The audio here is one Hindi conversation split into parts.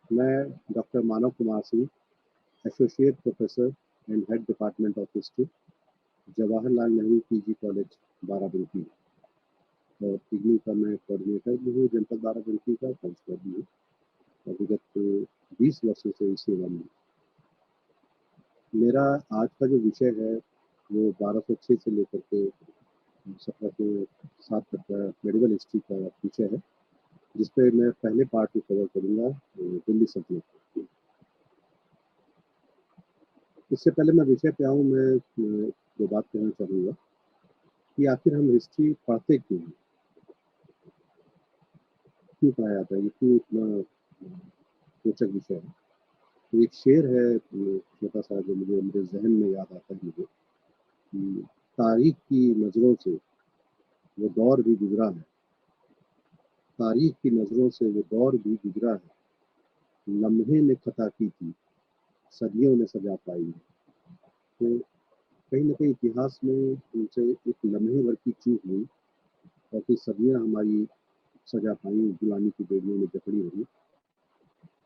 मैं doctor Manav Kumar Singh, associate professor and head department of history, Jawaharlal Nehru PG college, Barabanki. और इग्नू का मैं कोऑर्डिनेटर भी हूँ जनपद बाराबंकी का, काउंसलर भी हूँ और विगत 20 वर्षों से इस सेवा में। मेरा आज का जो विषय है वो 1206 से लेकर के 1707 तक का मेडिवल हिस्ट्री का विषय है, जिसपे मैं पहले पार्ट को कवर करूंगा, दिल्ली सल्तनत। इससे पहले मैं विषय पे आऊँ, मैं जो बात कहना चाहूँगा कि आखिर हम हिस्ट्री पढ़ते क्यों हैं? क्यों पढ़ाया जाता है? ये क्यों इतना रोचक विषय है? तो एक शेर है छोटा सा, जो मुझे मेरे ज़हन में याद आता है मुझे, कि तारीख की नज़रों से वो दौर भी गुज़रा है, तारीख की नज़रों से वो दौर भी गुज़रा है, लम्हे ने खता की थी, सदियों ने सजा पाई है। तो कहीं न कहीं इतिहास में उनसे एक लम्हे भर की चूक हुई और फिर सदियाँ हमारी सजा पाई, गुलामी की बेड़ियों में जकड़ी रहीं।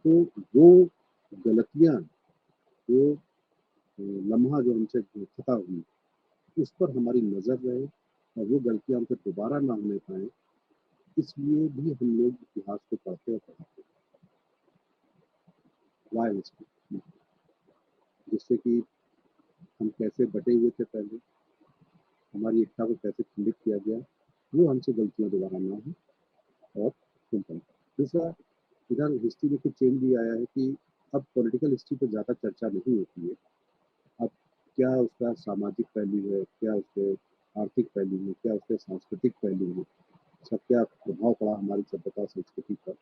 तो वो गलतियाँ, वो लम्हा जो हमसे खता हुई, उस पर हमारी नज़र रहे और वो गलतियाँ हमसे दोबारा ना होने पाएँ, इसलिए भी हम लोग इतिहास को पढ़ते और पढ़ाते हैं। Why history? जिससे कि हम कैसे बटे हुए थे पहले, हमारी एकता को कैसे खंडित किया गया, वो हमसे गलतियाँ दोबारा ना हों और हम पढ़ें। दूसरा, इधर हिस्ट्री में कुछ चेंज भी आया है कि अब पॉलिटिकल हिस्ट्री पे ज़्यादा चर्चा नहीं होती है। अब क्या उसका सामाजिक पहलू है, क्या उसके आर्थिक पहलू है, क्या उसके सांस्कृतिक पहलू है, इसका क्या प्रभाव पड़ा हमारी सभ्यता संस्कृति पर,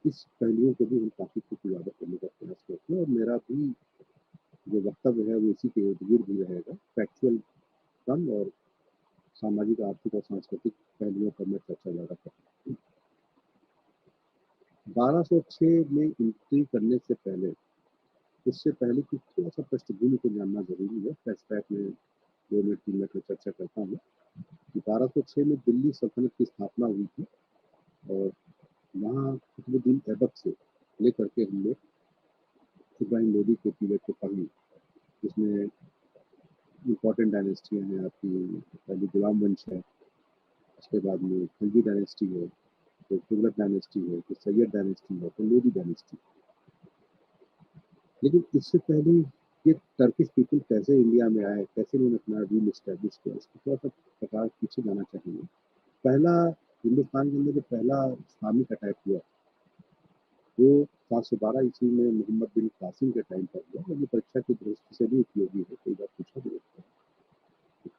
इस पहलुओं को भी हम काफ़ी कुछ उजागर करने का प्रयास करते हैं और मेरा भी जो वक्तव्य है वो इसी के इर्द-गिर्द ही रहेगा। फैक्चुअल कम और सामाजिक, आर्थिक और सांस्कृतिक पहलुओं पर मैं चर्चा ज़्यादा करूँगा। 1206 में एंट्री करने से पहले, उससे पहले की थोड़ा-सा पृष्ठभूमि को जानना ज़रूरी है। फ्लैशबैक में 2 मिनट 3 मिनट में चर्चा करता हूँ कि 1206 में दिल्ली सल्तनत की स्थापना हुई थी और वहाँ कुतुबुद्दीन ऐबक से लेकर के हम लोग इब्राहिम लोदी के पीरियड को पढ़ लें, जिसमें इम्पोर्टेंट डायनेस्टियाँ हैं आपकी। पहली गुलाम वंश है, उसके बाद में खिलजी डायनेस्टी है, फिर तुगलक डायनेस्टी है, फिर सैयद डायनेस्टी है, फिर लोदी डायनेस्टी। लेकिन इससे पहले ये टर्किश पीपल कैसे इंडिया में आए, कैसे उन्होंने अपना रूल एस्टैब्लिश किया, इसको थोड़ा-सा प्रकाश पीछे जाना चाहेंगे। पहला हिंदुस्तान के अंदर जो पहला इस्लामिक अटैक हुआ, वो 712 ईस्वी में मोहम्मद बिन कासिम के टाइम पर हुआ और ये परीक्षा की दृष्टि से भी उपयोगी है, कई बार पूछा भी जाता है।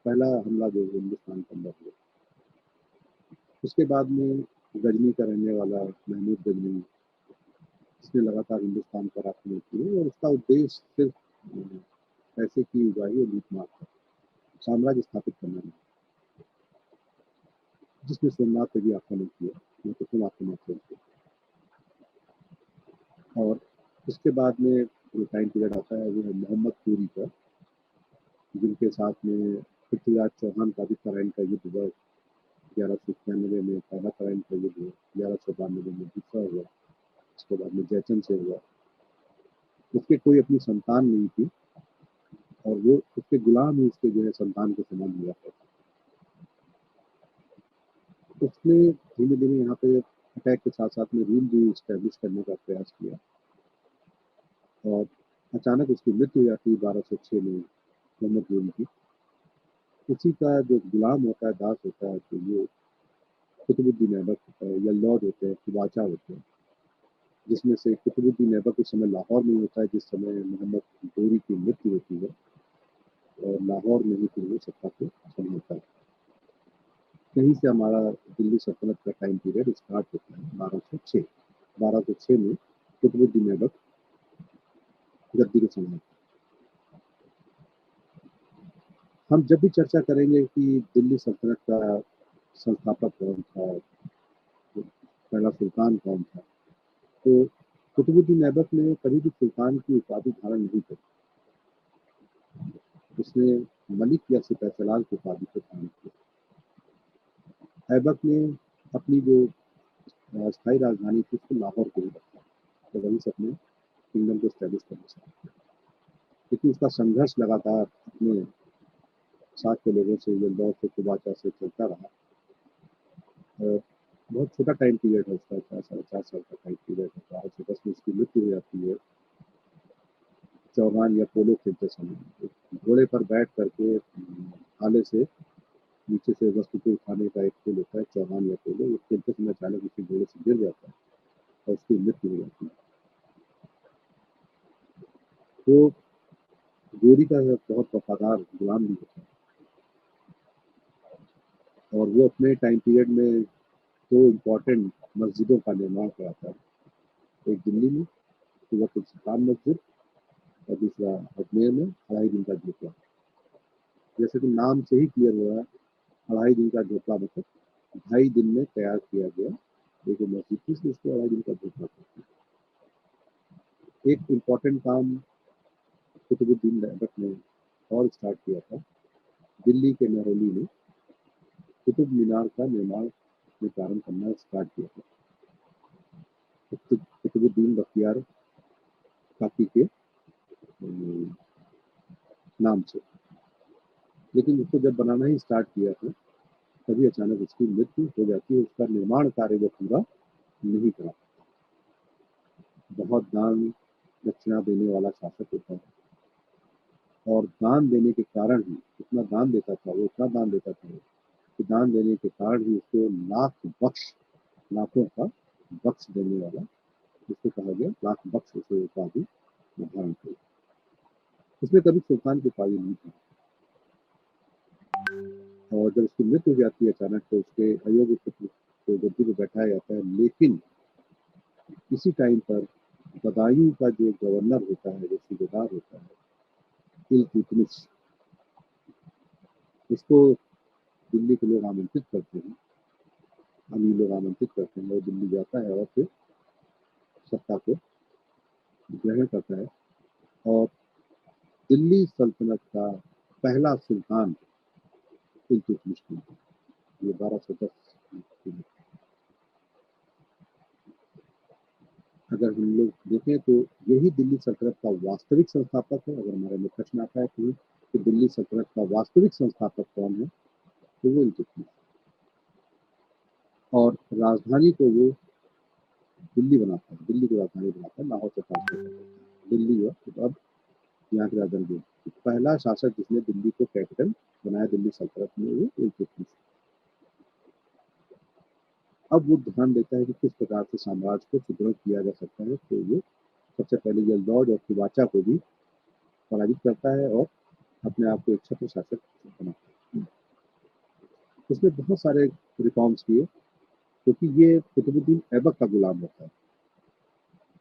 पहला हमला जो हिंदुस्तान के अंदर हुआ, उसके बाद में गजनी का रहने वाला महमूद गजनी, इसने लगातार हिंदुस्तान पर आक्रमण किए और उसका उद्देश्य सिर्फ पैसे की उगाही और लूट-मार था, साम्राज्य स्थापित करना नहीं। जिसने सोमनाथ पे भी आक्रमण किया, महत्वपूर्ण आक्रमण थे उसके। और उसके बाद में जो टाइम पीरियड आता है वो है मोहम्मद घोरी का, जिनके साथ में पृथ्वीराज चौहान का भी तराइन का युद्ध हुआ। 1191 में पहला तराइन का युद्ध हुआ, 1192 में दूसरा हुआ, उसके बाद में जयचंद से हुआ। उसके कोई अपनी संतान नहीं थी और वो उसके गुलाम ही उसके जो है संतान के समान हुआ करते थे। उसने धीमे-धीमे यहाँ पे अटैक के साथ-साथ में रूल भी एस्टैब्लिश करने का प्रयास किया और अचानक उसकी मृत्यु हो जाती है 1206 में मोहम्मद घोरी की। उसी का जो गुलाम होता है, दास होता है, तो वो कुतुबुद्दीन ऐबक होता है या लॉर्ड होते हैं, ख़वाजा होते हैं, जिसमें से कुतुबुद्दीन ऐबक उस समय लाहौर में होता है जिस समय मोहम्मद घोरी की मृत्यु होती है और लाहौर में ही फिर वो सत्ता को संभालता है। यहीं से हमारा दिल्ली सल्तनत का टाइम पीरियड स्टार्ट होता है 1206। 1206 में कुतुबुद्दीन ऐबक गद्दी को संभालते हैं। हम जब भी चर्चा करेंगे कि दिल्ली सल्तनत का संस्थापक कौन था, पहला सुल्तान कौन था, तो कुतुबुद्दीन ऐबक ने कभी भी सुल्तान की उपाधि धारण नहीं करी। उसने मलिक या सिपहसालार की उपाधि को धारण किया। ऐबक ने अपनी जो स्थायी राजधानी थी उसको लाहौर को ही रखा। तो वहीं से अपने किंगडम को एस्टैब्लिश करना चाहा। लेकिन उसका संघर्ष लगातार अपने साथ के लोगों से, यल्दौज से, कुबाचा से चलता रहा। और बहुत छोटा टाइम पीरियड है उसका, 4 साढ़े 4 साल का टाइम पीरियड है। 12 से 10 में उसकी मृत्यु हो जाती है, चौहान या पोलो खेलते समय। एक घोड़े पर बैठ करके भाले से नीचे से वस्तु को उठाने का एक खेल होता है, चौहान या पोलो। वो खेलते समय अचानक उसी घोड़े से गिर जाता है और उसकी मृत्यु हो जाती है। तो गोरी का बहुत वफादार गुलाम भी होता है, और वो अपने टाइम पीरियड में 2 इम्पोर्टेंट मस्जिदों का निर्माण कराता है। एक दिल्ली में कुव्वतुल सुल्तान मस्जिद, और दूसरा अजमेर में अढ़ाई दिन का झोपड़ा। जैसे कि नाम से ही क्लियर हो रहा है, अढ़ाई दिन का झोपड़ा मतलब 2.5 दिन में तैयार किया गया एक मस्जिद थी, इसलिए उसको अढ़ाई दिन का झोपड़ा कहते हैं। एक इम्पोर्टेंट काम कुतुबुद्दीन ऐबक ने और स्टार्ट किया था। दिल्ली के मेहरौली में कुतुब मीनार का निर्माण में प्रारंभ करना स्टार्ट किया था, कुतुबुद्दीन बख्तियार काकी के नाम से। लेकिन उसको जब बनाना ही स्टार्ट किया था, तभी अचानक उसकी मृत्यु हो जाती है। उसका निर्माण कार्य वो पूरा नहीं करा। बहुत दान दक्षिणा देने वाला शासक होता है, और दान देने के कारण ही इतना दान देता था वो, इतना दान देता था वो, कि दान देने के कारण ही उसको लाखों का बख्श देने वाला, जिसको कहा गया लाख बख्श, उसे उपाधि धारण की। उसने कभी सुल्तान की उपाधि नहीं थी, और जब उसकी मृत्यु हो जाती है अचानक, तो उसके अयोग्य पुत्र को गद्दी पे बैठाया जाता है। लेकिन इसी टाइम पर बदायूं का जो गवर्नर होता है, जो सूबेदार होता है, इल्तुतमिश, उसको दिल्ली के लोग आमंत्रित करते हैं, अमीर लोग आमंत्रित करते हैं। वो दिल्ली जाता है और फिर सत्ता को ग्रहण करता है, और दिल्ली सल्तनत का पहला सुल्तान इल्तुतमिश बनता है। ये 1210 में। अगर हम लोग देखें तो यही दिल्ली सल्तनत का वास्तविक संस्थापक है। अगर हमारे में प्रश्न आता है कि दिल्ली सल्तनत का वास्तविक संस्थापक कौन है, तो वो इल्तुतमिश। और राजधानी को वो दिल्ली बनाता है, दिल्ली को राजधानी बनाता है, लाहौर से ट्रांसफर कर देता है दिल्ली हुआ। तो अब यहाँ की राजधानी पहला शासक जिसने दिल्ली को कैपिटल बनाया दिल्ली सल्तनत में, वो इल्तुतमिश। अब वो ध्यान देता है कि किस प्रकार से साम्राज्य को सुदृढ़ किया जा सकता है। तो वो सबसे पहले यल्दौज और कुबाचा को भी पराजित करता है और अपने आप को एक छत्र शासक बनाता है। उसने बहुत सारे रिफॉर्म्स किए, क्योंकि ये कुतुबुद्दीन ऐबक का गुलाम होता है।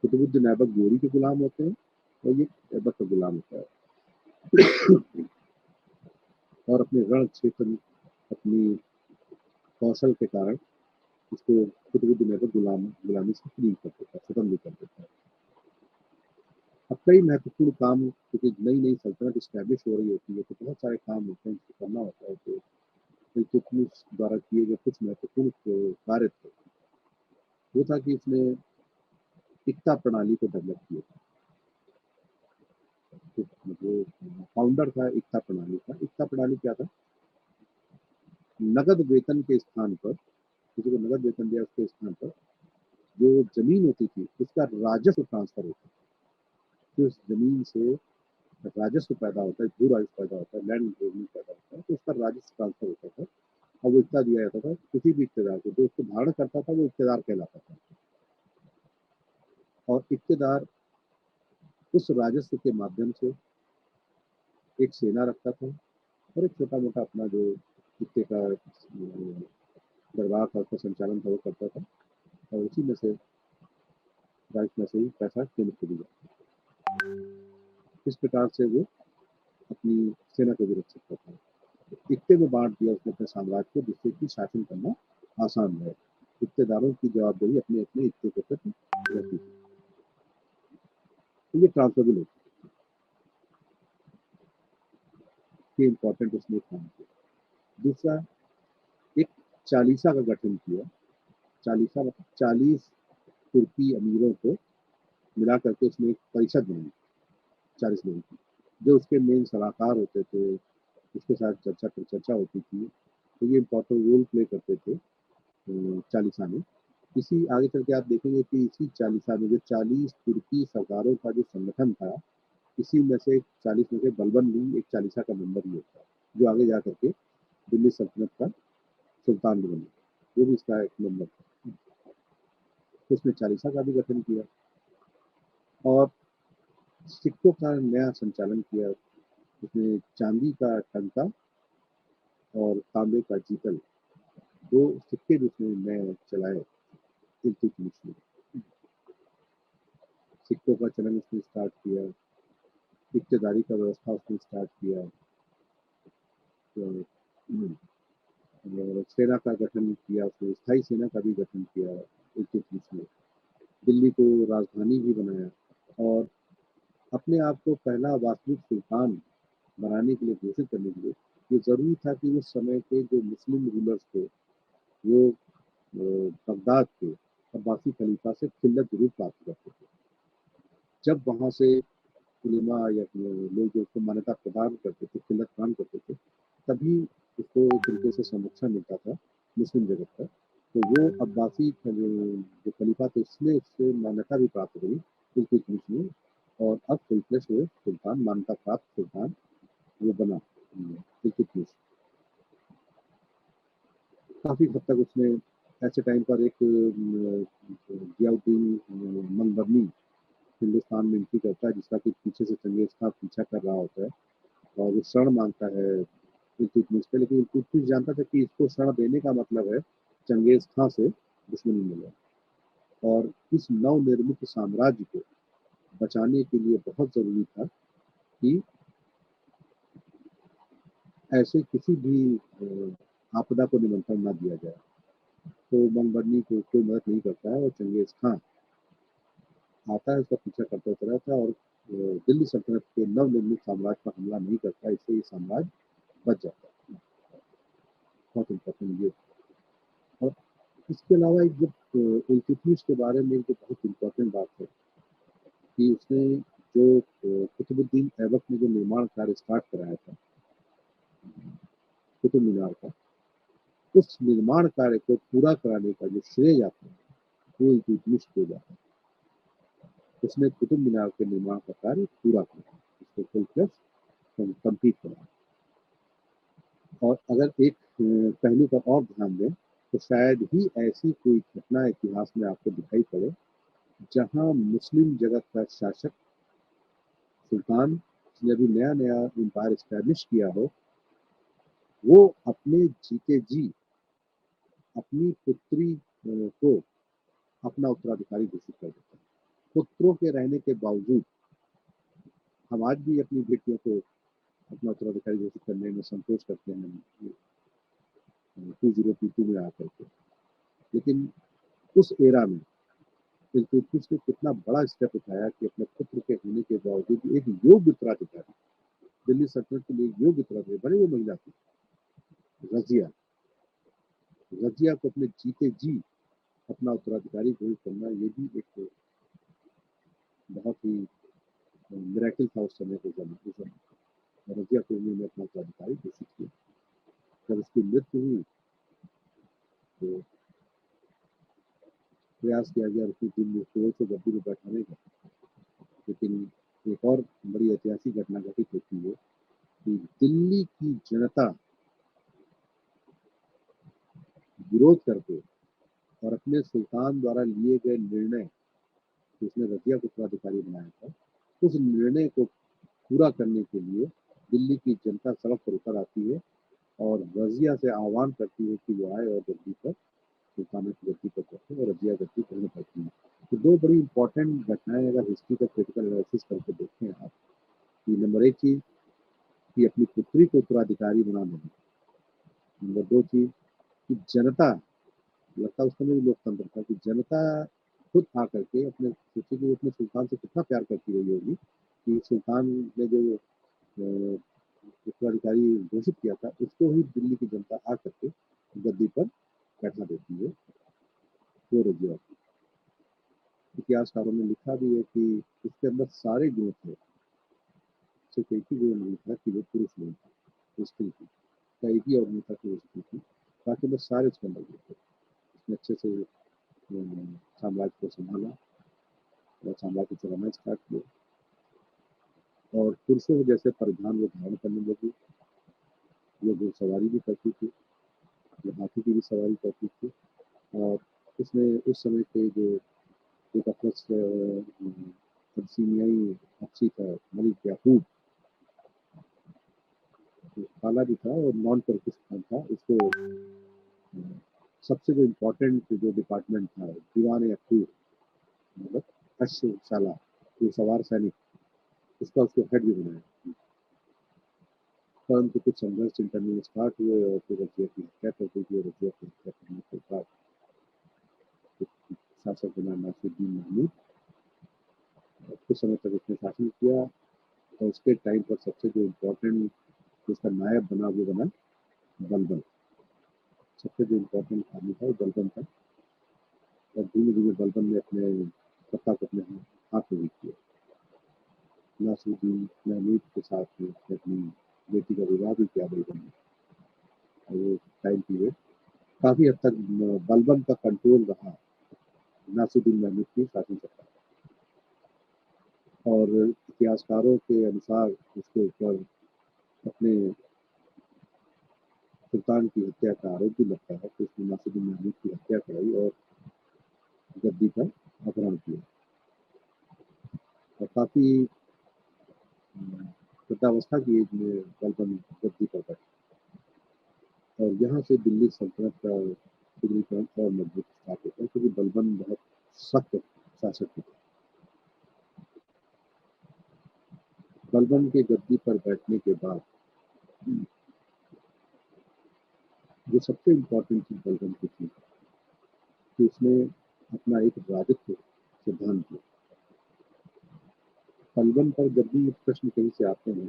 कुतुबुद्दीन ऐबक गोरी के गुलाम होते हैं, और ये ऐबक का गुलाम होता है। और अपने रण क्षेत्र में अपनी कौशल के कारण इसको कुतुबुद्दीन ऐबक गुलामी से फ्री कर देता है, खत्म भी कर देता है। अब कई महत्वपूर्ण काम, क्योंकि नई नई सल्तनत इस्टेब्लिश हो रही होती है, तो बहुत सारे काम होते हैं जिसको करना होता है। तो इल्तुतमिश द्वारा किए गए कुछ महत्वपूर्ण कार्य थे, वो था कि इसने इक्ता प्रणाली को डेवलप किया। जो फाउंडर था इक्ता प्रणाली का। इक्ता प्रणाली क्या था? नगद वेतन के स्थान पर, किसी को नगद वेतन दिया, उसके स्थान पर जो जमीन होती थी उसका राजस्व ट्रांसफर होता है। तो उस जमीन से राजस्व पैदा होता है, भू राजस्व पैदा होता है, लैंड रेवेन्यू पैदा होता है, तो उसका राजस्व ट्रांसफर होता था। और वो इतना दिया जाता था किसी भी इक्तेदार को, जो उसको धारण करता था वो इक्तेदार कहलाता था। और इक्तेदार उस राजस्व के माध्यम से एक सेना रखता था, और एक छोटा मोटा अपना जो इक्ते का दरबार था, उसका संचालन था, वो करता था। और उसी में से राजस्व में से ही पैसा केंद्र को दिया जाता। इस प्रकार से वो अपनी सेना को भी रख सकता था। इक्ते में बांट दिया उसने अपने साम्राज्य को, जिससे कि शासन करना आसान है। इक्तेदारों की जवाबदेही अपने अपने इक्ते के प्रति रहती थी, तो ये ट्रांसफरेबल होती है। इम्पोर्टेंट उसने काम किया। दूसरा, एक चालीसा का गठन किया। चालीसा मतलब 40 तुर्की अमीरों को मिला करके उसने एक परिषद बनाई 40 लोगों की, जो उसके मेन सलाहकार होते थे, उसके साथ चर्चा पर चर्चा होती थी, तो ये इम्पोर्टेंट रोल प्ले करते थे चालीसा में। इसी आगे चल के आप देखेंगे कि इसी चालीसा में जो 40 तुर्की सरदारों का जो संगठन था, इसी में से 40 में से बलबन भी एक चालीसा का मेंबर ही होता है, जो आगे जा करके दिल्ली सल्तनत का सुल्तान भी बना, वो भी इसका एक मेंबर था। तो उसने चालीसा का भी गठन किया और सिक्कों का नया संचालन किया। उसने चांदी का टंका और तांबे का जीतल, 2 सिक्के भी उसने नए चलाए इल्तुतमिश ने। सिक्कों का चलन उसने स्टार्ट किया, इक्तेदारी का व्यवस्था उसने स्टार्ट किया, तो और सेना का गठन किया उसने, स्थायी सेना का भी गठन किया इल्तुतमिश ने। दिल्ली को राजधानी भी बनाया और अपने आप को पहला वास्तविक सुल्तान बनाने के लिए, घोषित करने के लिए ये ज़रूरी था कि उस समय के जो मुस्लिम रूलर्स थे, वो बगदाद के अब्बासी खलीफा से खिल्लत ज़रूर प्राप्त करते थे। जब वहाँ से उलेमा या लोग जो उसको मान्यता प्रदान करते थे, खिल्लत प्रदान करते थे, तभी उसको एक तरीके से संरक्षण मिलता था मुस्लिम जगत का। तो वो अब्बासी जो खलीफा थे उसने उससे मान्यता भी प्राप्त करी इल्तुतमिश ने, और अब फुल-फ्लेश वो सुल्तान, मान्यता प्राप्त सुल्तान वो बना इल्तुतमिश। काफ़ी हद तक उसने ऐसे टाइम पर एक ज़ियाउद्दीन मंगबनी हिंदुस्तान में एंट्री करता है, जिसका कि पीछे से चंगेज़ खां पीछा कर रहा होता है और वो शरण माँगता है इल्तुतमिश पे, लेकिन इल्तुतमिश जानता था कि इसको शरण देने का मतलब है चंगेज़ खां से दुश्मनी में लड़ना, और इस नवनिर्मित साम्राज्य को बचाने के लिए बहुत ज़रूरी था कि ऐसे किसी भी आपदा को निमंत्रण ना दिया जाए। तो मंगबनी को कोई मदद नहीं करता है और चंगेज़ खां आता है, उसका पीछा करता चला जाता है और दिल्ली सल्तनत के नवनिर्मित साम्राज्य पर हमला नहीं करता, इससे ये साम्राज्य बच जाता है। बहुत इम्पोर्टेंट ये। और इसके अलावा एक जब इल्तुतमिश के बारे में एक जो बहुत इम्पोर्टेंट बात है कि उसने जो कुतुबुद्दीन ऐबक ने जो निर्माण कार्य स्टार्ट कराया था कुतुब मीनार का, उस निर्माण कार्य को पूरा कराने का जो श्रेय जाता है, वो इल्तुतमिश को जाता है। उसने कुतुब मीनार के निर्माण का कार्य पूरा किया, उसको फुल फ्लेश कंप्लीट करा। और अगर एक पहलू पर और ध्यान दें, तो शायद ही ऐसी कोई घटना इतिहास में आपको दिखाई पड़े, जहाँ मुस्लिम जगत का शासक, सुल्तान, जिसने अभी नया-नया एम्पायर एस्टैब्लिश किया हो, वो अपने जीते जी अपनी पुत्री को अपना उत्तराधिकारी घोषित कर देता है। पुत्रों के रहने के बावजूद हम आज भी अपनी बेटियों को अपना उत्तराधिकारी घोषित करने में संकोच करते हैं, 2022 में आकर के। लेकिन उस एरा में इल्तुतमिश ने कितना बड़ा स्टेप उठाया कि अपने पुत्र के होने के बावजूद एक योग्य उत्तराधिकारी, दिल्ली सल्तनत के लिए योग्य उत्तराधिकारी, भले वो महिला थी, रज़िया, रज़िया को अपने जीते जी अपना उत्तराधिकारी घोषित करना, ये भी एक बहुत ही मिरेकल था उस समय के ज़माने। रज़िया को उन्होंने अपना उत्तराधिकारी घोषित किया। जब उसकी मृत्यु हुई तो प्रयास किया गया उसको दिल में फिरोज़ को गद्दी पे बैठाने का, लेकिन एक और बड़ी ऐतिहासिक घटना घटित होती है कि दिल्ली की जनता विरोध करके और अपने सुल्तान द्वारा लिए गए निर्णय, जिसने रज़िया को उत्तराधिकारी बनाया था, उस निर्णय को पूरा करने के लिए दिल्ली की जनता सड़क पर उतर आती है और रज़िया से आह्वान करती है कि वो आए और गद्दी पर, सुल्तानेट की गद्दी पर बैठे, और रज़िया गद्दी ग्रहण करती है। तो 2 बड़ी इम्पोर्टेंट घटनाएँ अगर हिस्ट्री का क्रिटिकल एनालिसिस करके देखें आप, कि नंबर 1 चीज़ कि अपनी पुत्री को उत्तराधिकारी बना देना। नंबर 2 चीज़ कि जनता, लगता उस समय भी लोकतंत्र था कि जनता खुद आकर के अपने, सोचिए कि वो अपने सुल्तान से कितना प्यार करती रही होगी कि सुल्तान ने जो उत्तराधिकारी घोषित किया था, उसको ही दिल्ली की जनता आकर के गद्दी पर बैठा देती है, वो रज़िया। इतिहासकारों ने लिखा भी है कि उसके अंदर सारे गुण थे, सिर्फ एक ही गुण नहीं था कि वो पुरुष नहीं था, वो स्त्री थी। का एक ही और नहीं था कि वो स्त्री थी, बाकी अंदर सारे उसके अंदर गुण थे। उसने अच्छे से साम्राज्य को संभाला और साम्राज्य को चलाना स्टार्ट किया, और पुरुषों जैसे परिधान वो धारण करने लगी। वो घुड़सवारी भी करती थी, वो हाथी की भी सवारी करती थी, और उसने उस समय के जो एक अब्सीनियाई हब्शी था, मलिक याकूब, काला भी था और नॉन टर्किश था, उसको सबसे जो इम्पोर्टेंट जो डिपार्टमेंट था, दीवान याकूब, मतलब अश्वशाला, जो सवार सैनिक, उसका उसको हेड भी बनाया। परंतु कुछ संघर्ष इंटरनल में स्टार्ट हुए और फिर रजिया की हत्या कर दी गई। रजिया की हत्या करने के बाद शासक बना नासिरुद्दीन महमूद। कुछ समय तक उसने शासन किया, और उसके टाइम पर सबसे जो इम्पोर्टेंट जिसका नायब बना वो बना बलबन। सबसे जो इम्पोर्टेंट आदमी था वो बलबन था, और धीमे धीमे बलबन ने अपने सत्ता को अपने हाथ में किया। नासिरुद्दीन महमूद के साथ में उसने अपनी बेटी का विवाह भी किया बलबन ने, और वो टाइम पीरियड काफी हद तक बलबन का कंट्रोल रहा नासिरुद्दीन महमूद की शासन सत्ता। और इतिहासकारों के अनुसार उसके ऊपर अपने सुल्तान की हत्या का आरोप भी लगता है कि उसने नासिरुद्दीन महमूद की हत्या कराई और गद्दी का अपहरण किया, और काफी वृद्धावस्था की एज में बलबन गद्दी पर बैठा, और यहाँ से दिल्ली सल्तनत का सुदृढ़ीकरण और मजबूत स्टार्ट होता है, क्योंकि बलबन बहुत सख्त शासक थे। बलबन के गद्दी पर बैठने के बाद जो सबसे इम्पोर्टेंट चीज बलबन की थी कि उसने अपना एक राजत्व सिद्धांत दिया। बलबन पर जब भी प्रश्न कहीं से आते हैं,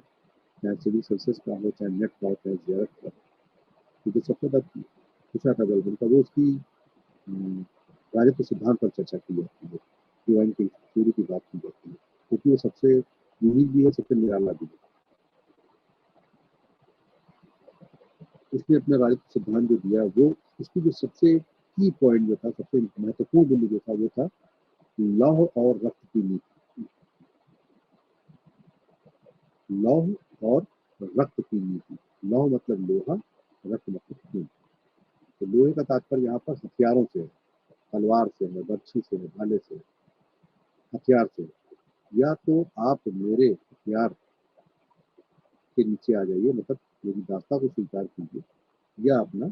चाहे सिविल सर्विसेज का हो, चाहे नेट का हो, चाहे जियारत का, तो जो सबसे ज्यादा पूछा था बलबन का, वो उसकी राजत्व सिद्धांत पर चर्चा की जाती है, डिवाइन की थ्योरी की बात की जाती है, क्योंकि वो सबसे यूनिक भी है, सबसे निराला भी है। उसने अपना राजत्व सिद्धांत जो दिया, वो उसकी जो सबसे की पॉइंट जो था, सबसे महत्वपूर्ण बिंदु जो था, वो था लौह और रक्त की नीति। लौह और रक्त की नीति। लौह मतलब लोहा, रक्त मतलब खून। तो लोहे का तात्पर्य यहाँ पर हथियारों से है, तलवार से है, बर्छी से है, भाले से है, हथियार से है। या तो आप मेरे हथियार के नीचे आ जाइए, मतलब मेरी दास्ता को स्वीकार कीजिए, या अपना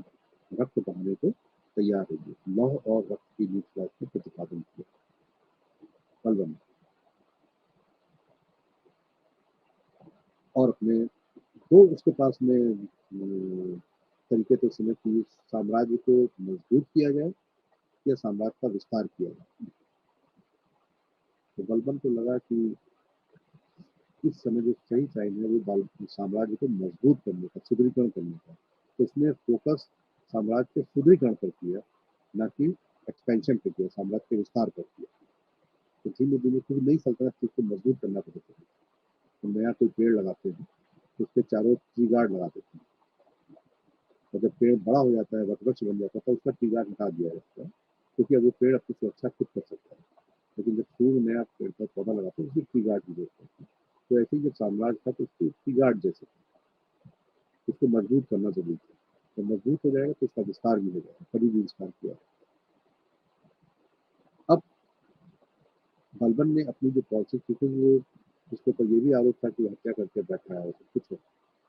रक्त बहाने को तैयार रहिए। लौह और रक्त की नीति का उसने प्रतिपादन किया बलबन। और अपने तो उसके पास में तरीके थे समय की साम्राज्य को मजबूत किया जाए या साम्राज्य का विस्तार किया जाए। तो बलबन को लगा कि इस समय जो सही टाइम है वो साम्राज्य को मजबूत करने का, सुदृढ़ीकरण करने का। तो उसने फोकस साम्राज्य के सुदृढ़ीकरण पर किया, ना कि एक्सपेंशन पे किया, साम्राज्य के विस्तार पर किया। तो धीमे धीमे क्योंकि नई सल्तनत थी, उसको मजबूत करना पड़ता था। तो नया कोई पेड़ लगाते हैं तो उसके चारों ट्री गार्ड लगा देते हैं, और जब पेड़ बड़ा हो जाता है, वटवृक्ष बन जाता है, तो उसका ट्री गार्ड हटा दिया जाता है, क्योंकि अब वो पेड़ अपनी सुरक्षा खुद कर सकता है। लेकिन जब शुरू में नया पेड़ का पौधा लगाते हैं, उसकी ट्री गार्ड की जरूरत पड़ती है। तो ऐसे ही जब साम्राज्य था, तो उसकी ट्री गार्ड जैसे उसको मजबूत करना जरूरी था। तो मजबूत हो जाएगा तो उसका विस्तार भी हो जाएगा, कभी भी विस्तार किया। अब बलबन ने अपनी जो पॉलिसी, क्योंकि वो उसके ऊपर ये भी आरोप था कि हत्या करके बैठा है, सब कुछ है,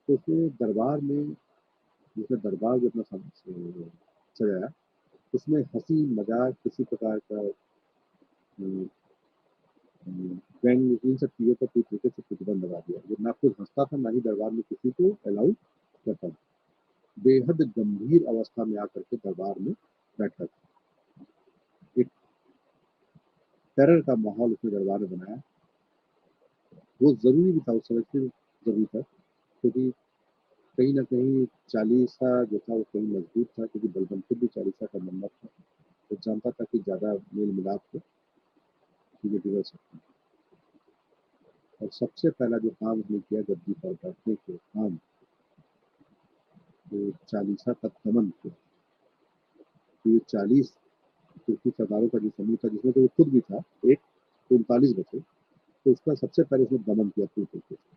तो उसने दरबार में, जिसने दरबार जो अपना सजाया, उसमें हंसी मजाक किसी प्रकार का व्यंग, इन सब चीजों पर पूरी तरीके से प्रतिबंध लगा दिया। वो ना खुद हंसता था, ना ही दरबार में किसी को अलाउ करता था। बेहद गंभीर अवस्था में आकर के दरबार में बैठा था। एक टेरर का माहौल उसने दरबार में बनाया। वो जरूरी भी था, उस समय से जरूरी था, क्योंकि कहीं ना कहीं चालीसा जो था वो कहीं मजबूत था, क्योंकि बलबन खुद भी चालीसा का नंबर था। वो जानता था कि ज्यादा मेल मिलाप हो, चीज़ें बिगड़ सकती हैं। और सबसे पहला जो काम उसने किया गद्दी पर बैठने के काम, तो चालीसा का दमन किया। तो ये 40 तुर्की सरदारों का जो समूह था, जिसमें तो वो खुद भी था, एक 39 बचे, तो उसका सबसे पहले उसने दमन किया पूरी तरीके से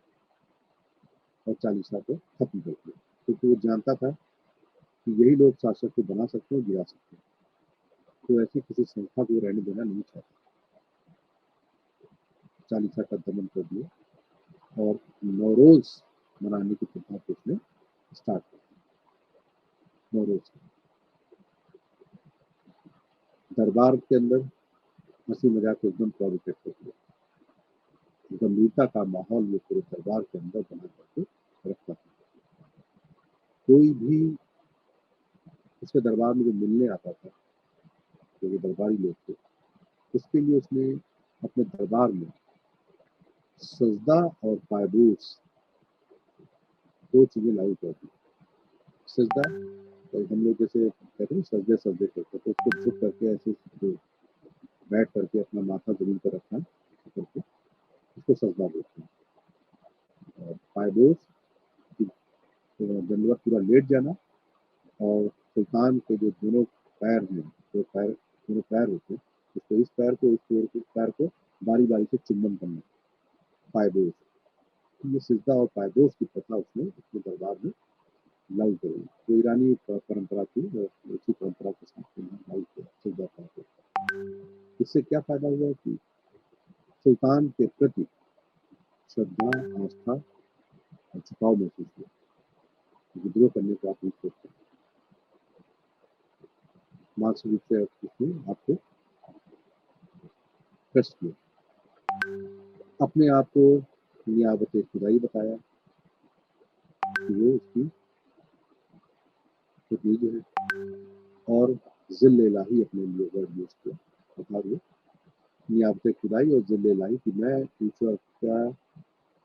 और चालीसा को खत्म कर दिया। क्योंकि वो जानता था कि यही लोग शासक को बना सकते हैं, गिरा सकते हैं। तो ऐसी किसी संस्था को रहने देना नहीं चाहता। चालीसा का दमन कर दिया और नौरोज मनाने की प्रथा को उसने स्टार्ट कर दिया। नौरोज दरबार के अंदर हंसी मजाक एकदम प्रोवोकेट कर दिया। गंभीरता का माहौल ये पूरे दरबार के अंदर बना करके रखता था। कोई भी उसके दरबार में जो मिलने आता था, तो जो दरबारी लोग थे, उसके लिए उसने अपने दरबार में सजदा और पायबूस दो चीजें लागू कर दी। सजदा, तो हम लोग जैसे कहते हैं सजदे सजदे करते, तो उसको झुक करके ऐसे बैठ करके अपना माथा जमीन पर रखना करके उसको सजदा बोलते हैं। और पायबोस दंडवत पूरा लेट जाना, और सुल्तान के जो दोनों पैर हैं, दोनों पैर होते हैं, उसको इस पैर को, इस पैर को बारी बारी से चुम्बन करना, पायबोस। ये सिजदा और पायबोस की प्रथा उसने अपने दरबार में लागू करी। तो ईरानी परंपरा थी और उसी परंपरा के साथ लागू किया सिजदा पायबोस। इससे क्या फायदा हुआ कि सुल्तान के प्रति श्रद्धा, आस्था और झुकाव महसूस हुआ। विद्रोह करने का आप नहीं सोचते, मानसिक रूप से उसने आपको ट्रस्ट किया। अपने आप को नियाबत खुदाई बताया कि वो उसकी तकलीफ है, और जिल इलाही अपने लिए वर्ड यूज किया। बता दो नियाबत खुदाई और जिल इलाही कि मैं ईश्वर का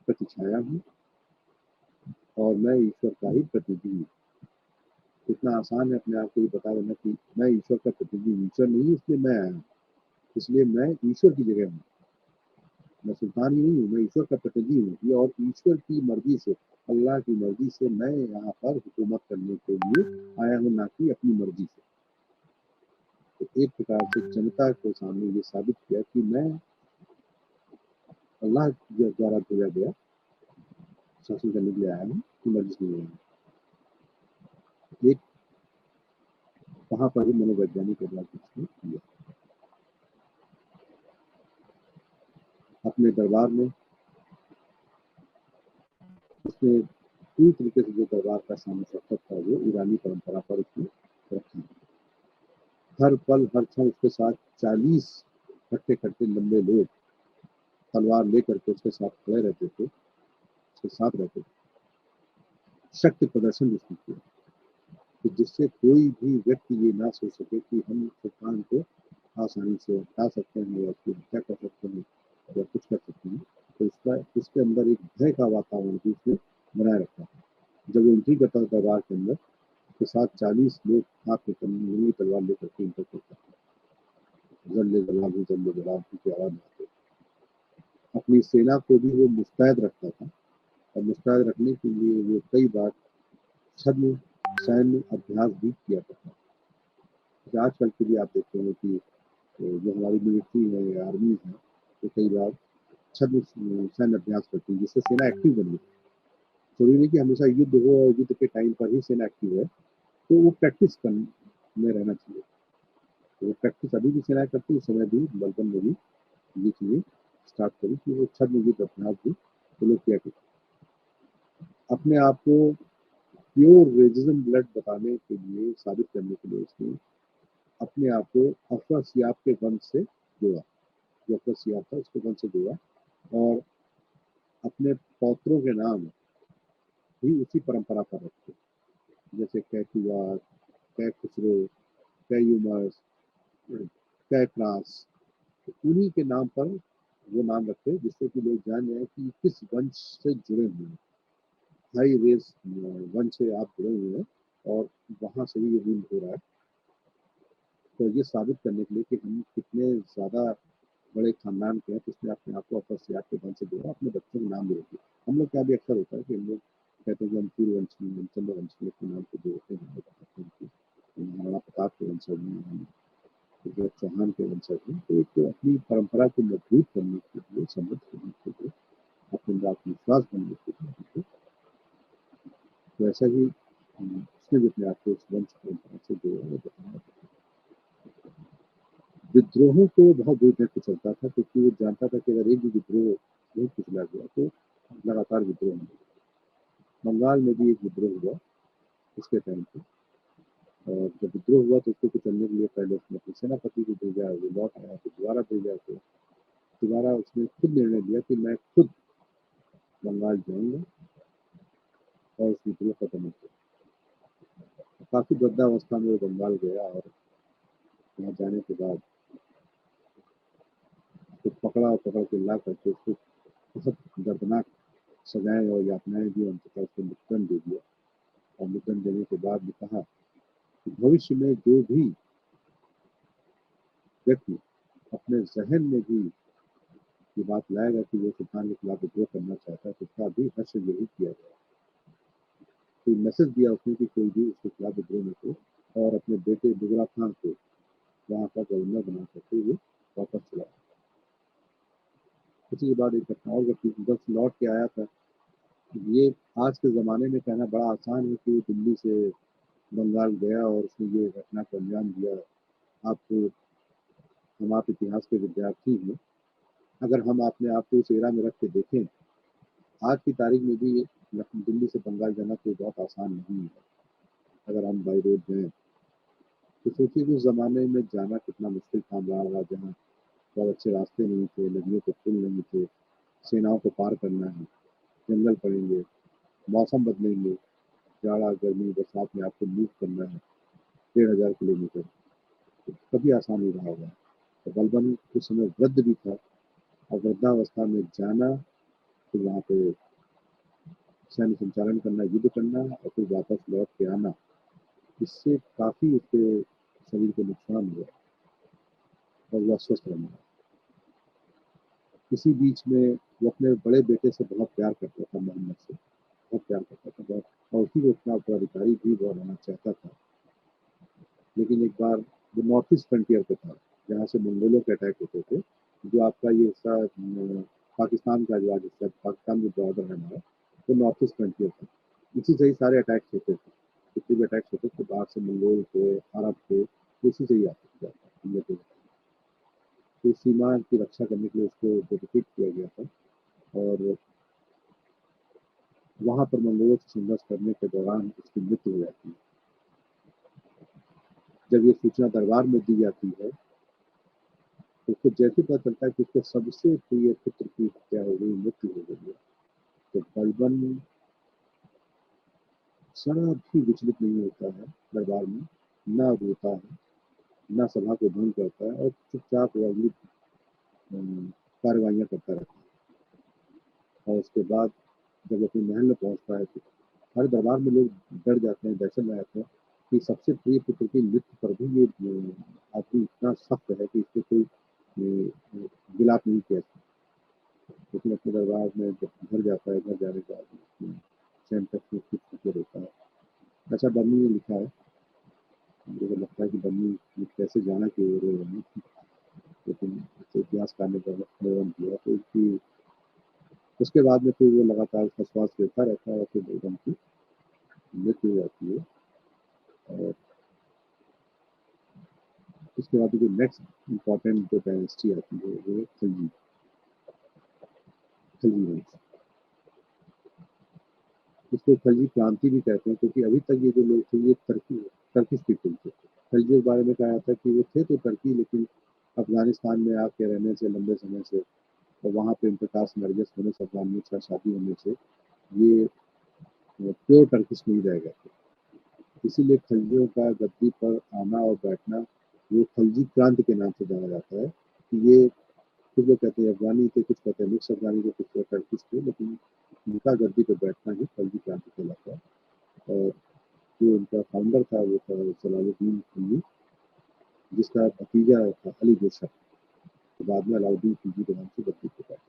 प्रतिछाया हूँ और मैं ईश्वर का ही प्रतिनिधि हूँ। इतना आसान है अपने आप को ये बता देना कि मैं ईश्वर का प्रतिनिधि हूँ। ईश्वर नहीं, इसलिए मैं आया हूँ, इसलिए मैं ईश्वर की जगह हूँ। मैं सुल्तान ही नहीं हूँ, मैं ईश्वर का प्रतिनिधि हूँ। ये और ईश्वर की मर्जी से, अल्लाह की मर्जी से मैं यहाँ पर हुकूमत करने के लिए आया हूँ, ना कि अपनी मर्जी से। तो एक प्रकार से जनता के सामने ये साबित किया कि मैं अल्लाह द्वारा भेजा गया शासन करने के लिए आया हूँ, कि मर्जी से नहीं आया। एक वहाँ पर ही मनोवैज्ञानिक बदलाव उसने किया। अपने दरबार में उसने पूरी तरीके से जो दरबार का सामंजस्य था वो ईरानी परंपरा पर उसने रखा। हर पल हर क्षण उसके साथ 40 खट्टे खट्टे लंबे लोग तलवार लेकर के उसके साथ खड़े रहते थे, उसके साथ रहते थे। शक्ति प्रदर्शन उसने किया कि जिससे कोई भी व्यक्ति ये ना सोच सके कि हम सुल्तान को आसानी से हटा सकते हैं या उसकी हत्या कर सकते हैं या कुछ कर सकते हैं। तो उसके अंदर एक भय का वातावरण भी उसने बनाए रखा। जब वो एंट्री करता था दरबार के अंदर, उसके साथ 40 लोग हाथ में तलवार लेकर के एंटर करता था। जल्ले जलालू की आवाज आती। अपनी सेना को भी वो मुस्तैद रखता था, और मुस्तैद रखने के लिए वो कई बार छद्म सैन्य अभ्यास भी किया करता था। आजकल के लिए आप देखते हैं कि जो हमारी मिलिट्री है या आर्मी है, तो कई बार छद्म सैन्य अभ्यास करती है, जिससे सेना एक्टिव बनी है। जरूरी नहीं कि हमेशा युद्ध हो और युद्ध के टाइम पर ही सेना एक्टिव है, तो वो प्रैक्टिस में रहना चाहिए। तो वो प्रैक्टिस अभी भी सेना करती है, उस समय भी बलबन में भी ये चीजें स्टार्ट करी कि वो छद्म युद्ध अभ्यास भी वो लोग किया करते। अपने आप को प्योर रेजिज्म ब्लड बताने के लिए, साबित करने के लिए उसने अपने आप को अफरा सियाब के वंश से जोड़ा। जो अफरा सियाब था उसके वंश से जोड़ा, और अपने पौत्रों के नाम भी उसी परंपरा पर रखे, जैसे कैकुआर, कै खुसरो, कैयुमर्स, कैक्रास। तो उन्हीं के नाम पर वो नाम रखे, जिससे कि लोग जान जाए कि किस वंश से जुड़े हुए हैं, हाई रेस वंश से आप जुड़े हुए हैं, और वहाँ से ही ये रूल हो रहा है। तो ये साबित करने के लिए कि हम कितने ज़्यादा बड़े खानदान के हैं, तो उसने अपने आप को अप्रसियात के ढंग से जोड़ा, अपने बच्चों के नाम भी रखे। हम लोग क्या भी अक्सर होता है कि हम लोग कहते हैं कि हम सूर्यवंशी हैं, हम चंद्रवंशी हैं, अपने नाम को जोड़ते हैं, हम लोग बताते हैं कि हम महाराणा प्रताप के वंशज हैं, हम पृथ्वीराज चौहान के वंशज हैं। तो एक अपनी परंपरा को मजबूत करने के लिए, समृद्ध करने के लिए, अपने अंदर आत्मविश्वास बनने के लिए हमको वैसा ही उसने भी अपने आप को उस वंश परंपरा से जोड़ा और बताया। विद्रोहों को बहुत दूर तक चलता था, क्योंकि वो जानता था कि अगर एक भी विद्रोह नहीं कुचला गया तो लगातार विद्रोह होंगे। बंगाल में भी एक विद्रोह हुआ उसके टाइम पे, और जब विद्रोह हुआ तो उसको कुचलने के लिए पहले उसने अपने सेनापति को भेजा, वो लौट आया, तो दोबारा भेजा, तो दोबारा उसने खुद निर्णय लिया कि मैं खुद बंगाल जाऊंगा और उस विद्रोह को खत्म किया। काफी वृद्धावस्था में वो बंगाल गया, और वहाँ जाने के बाद उसको पकड़ा, और पकड़ के ला करके उसको बहुत दर्दनाक सजाएं और यातनाएं दी, अंततः उसको मृत्युदंड दे दिया। और मृत्युदंड देने के बाद भी कहा कि भविष्य में जो भी व्यक्ति अपने जहन में भी ये बात लाएगा कि वो सुल्तान के खिलाफ विद्रोह करना चाहता है, तो उसका भी हर्ष यही किया गया। तो मैसेज दिया उसने कि कोई भी उसके खिलाफ विद्रोह न करे, और अपने बेटे बुगरा खान को वहाँ का गवर्नर बना करके वो वापस चला। उसी के बाद एक घटना और घटी, जब लौट के आया था। ये आज के ज़माने में कहना बड़ा आसान है कि वो दिल्ली से बंगाल गया और उसने ये घटना को अंजाम दिया। आपको हम आप इतिहास के विद्यार्थी हैं, अगर हम अपने आप को उस एरा में रख के देखें, आज की तारीख में भी दिल्ली से बंगाल जाना कोई बहुत आसान नहीं है। अगर हम बाई रोड जाएँ, तो सोचिए कि उस ज़माने में जाना कितना मुश्किल काम रहा होगा, जहाँ बहुत अच्छे रास्ते नहीं थे, नदियों के पुल नहीं थे, सेनाओं को पार करना है, जंगल पड़ेंगे, मौसम बदलेंगे, जाड़ा, गर्मी, बरसात में आपको मूव करना है 1500 किलोमीटर, तो कभी आसान नहीं रहा होगा। तो बलबन उस समय वृद्ध भी था, और वृद्धावस्था में जाना, फिर वहाँ पे सैन्य संचालन करना, युद्ध करना, और फिर वापस लौट के आना, इससे काफ़ी उसके शरीर को नुकसान हुआ, और वह अस्वस्थ रहने लगा। इसी बीच में वो अपने बड़े बेटे से बहुत प्यार करता था, मोहम्मद से, बहुत प्यार करता था, बहुत, और उसी को अपना उत्तराधिकारी भी वो रहना चाहता था। लेकिन एक बार वो नॉर्थ ईस्ट फ्रंटियर पे था, जहाँ से मंगोलों के अटैक होते थे, जो आपका ये हिस्सा पाकिस्तान का जो आज हिस्सा, पाकिस्तान जो बॉर्डर है हमारा, वो नॉर्थ ईस्ट फ्रंटियर था। इसी से ही सारे अटैक्स होते थे, जितने भी अटैक्स होते थे बाहर से, मंगोल थे, अरब थे, इसी से ही आते थे इंडिया के। तो सीमा की रक्षा करने के लिए उसको डेडिकेट किया गया था, और वहाँ पर मंगोलों से संघर्ष करने के दौरान उसकी मृत्यु हो जाती है। जब ये सूचना दरबार में दी जाती है, तो उसको जैसे पता चलता है कि उसके सबसे प्रिय पुत्र की हत्या हो गई, मृत्यु हो गई है, तो बलबन जरा भी विचलित नहीं होता है दरबार में, ना रोता है, ना सभा को भंग करता है, और चुपचाप वो अगली कार्रवाइयाँ करता रहता है। और उसके बाद जब अपने महल में पहुँचता है, तो हर दरबार में लोग डर जाते हैं, दहशत में आते हैं कि सबसे प्रिय पुत्र की मृत्यु पर भी ये आदमी इतना सख्त है कि इसको कोई विलाप नहीं किया। लेकिन अपने दरबार में जब घर जाता है, घर जाने के बाद चैन तक से कुछ चीज़ें रहता है। अच्छा, बर्मी ने लिखा है, मुझे तो लगता है कि बर्मी ने कैसे जाना कि वो रो रहे हैं, लेकिन इतिहासकार ने वर्णन किया तो कि उसके बाद में फिर वो लगातार उसका श्वास लेता रहता है, और फिर बेगम की मृत्यु हो जाती है। और उसके बाद जो नेक्स्ट इम्पॉर्टेंट जो डायनेस्टी आती है, वो है खिलजी, खिलजी वंश। इसको खिलजी क्रांति भी कहते हैं, क्योंकि अभी तक ये जो लोग थे, ये टर्किश पीपल थे। खिलजी के बारे में कहा जाता है कि वो थे तो टर्की, लेकिन अफगानिस्तान में आके रहने से लंबे समय से, और वहाँ पे उनके पास मैरिजेस होने से, अफगानियों के साथ शादी होने से, ये प्योर टर्किश नहीं रह गए थे। इसीलिए खिलजियों का गद्दी पर आना और बैठना, वो खिलजी क्रांति के नाम से जाना जाता है। कि ये कुछ लोग कहते हैं अफगानी थे, कुछ कहते हैं मिक्स अफगानी थे, कुछ टर्किश थे, लेकिन उनका गद्दी पर बैठना ही खिलजी क्रांति कहलाता है। और जो उनका फाउंडर था वो था जलालुद्दीन खिलजी, जिसका भतीजा था अली गुरशा। तो बाद में अलाउद्दीन खिलजी के नाम से बदली हो जाता है।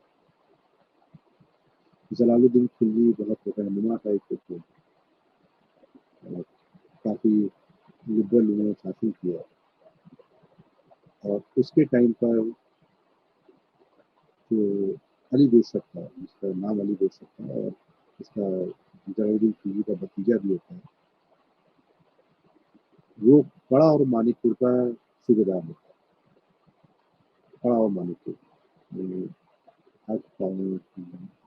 जलालुद्दीन खिलजी बहुत रहनुमा था एक थे, काफ़ी लिबरल उन्होंने शासन किया और उसके टाइम पर जो अली बेशक था, जिसका नाम अली बेशक था और इसका जलालुद्दीन खिलजी का भतीजा भी होता है, वो कड़ा और मानिकपुर का सूबेदार होता है। कड़ा और मानिकपुर आज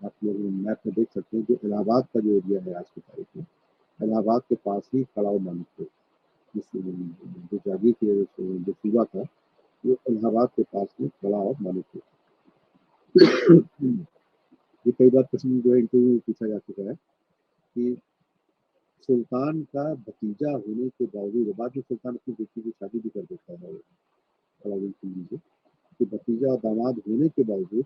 आप लोग मैप में देख सकते हैं, जो इलाहाबाद का जो एरिया है आज की तारीख में, इलाहाबाद के पास ही कड़ा और मानिकपुर, जो जागीर के जो सूबा था, वो इलाहाबाद के पास में कड़ा और मानिकपुर। ये कई बार प्रश्न जो है इंटरव्यू में पूछा जा चुका है कि सुल्तान का भतीजा होने के बावजूद, बाद में सुल्तान अपनी बेटी की शादी भी कर देता है अलाउद्दीन खिलजी से, कि भतीजा और दामाद होने के बावजूद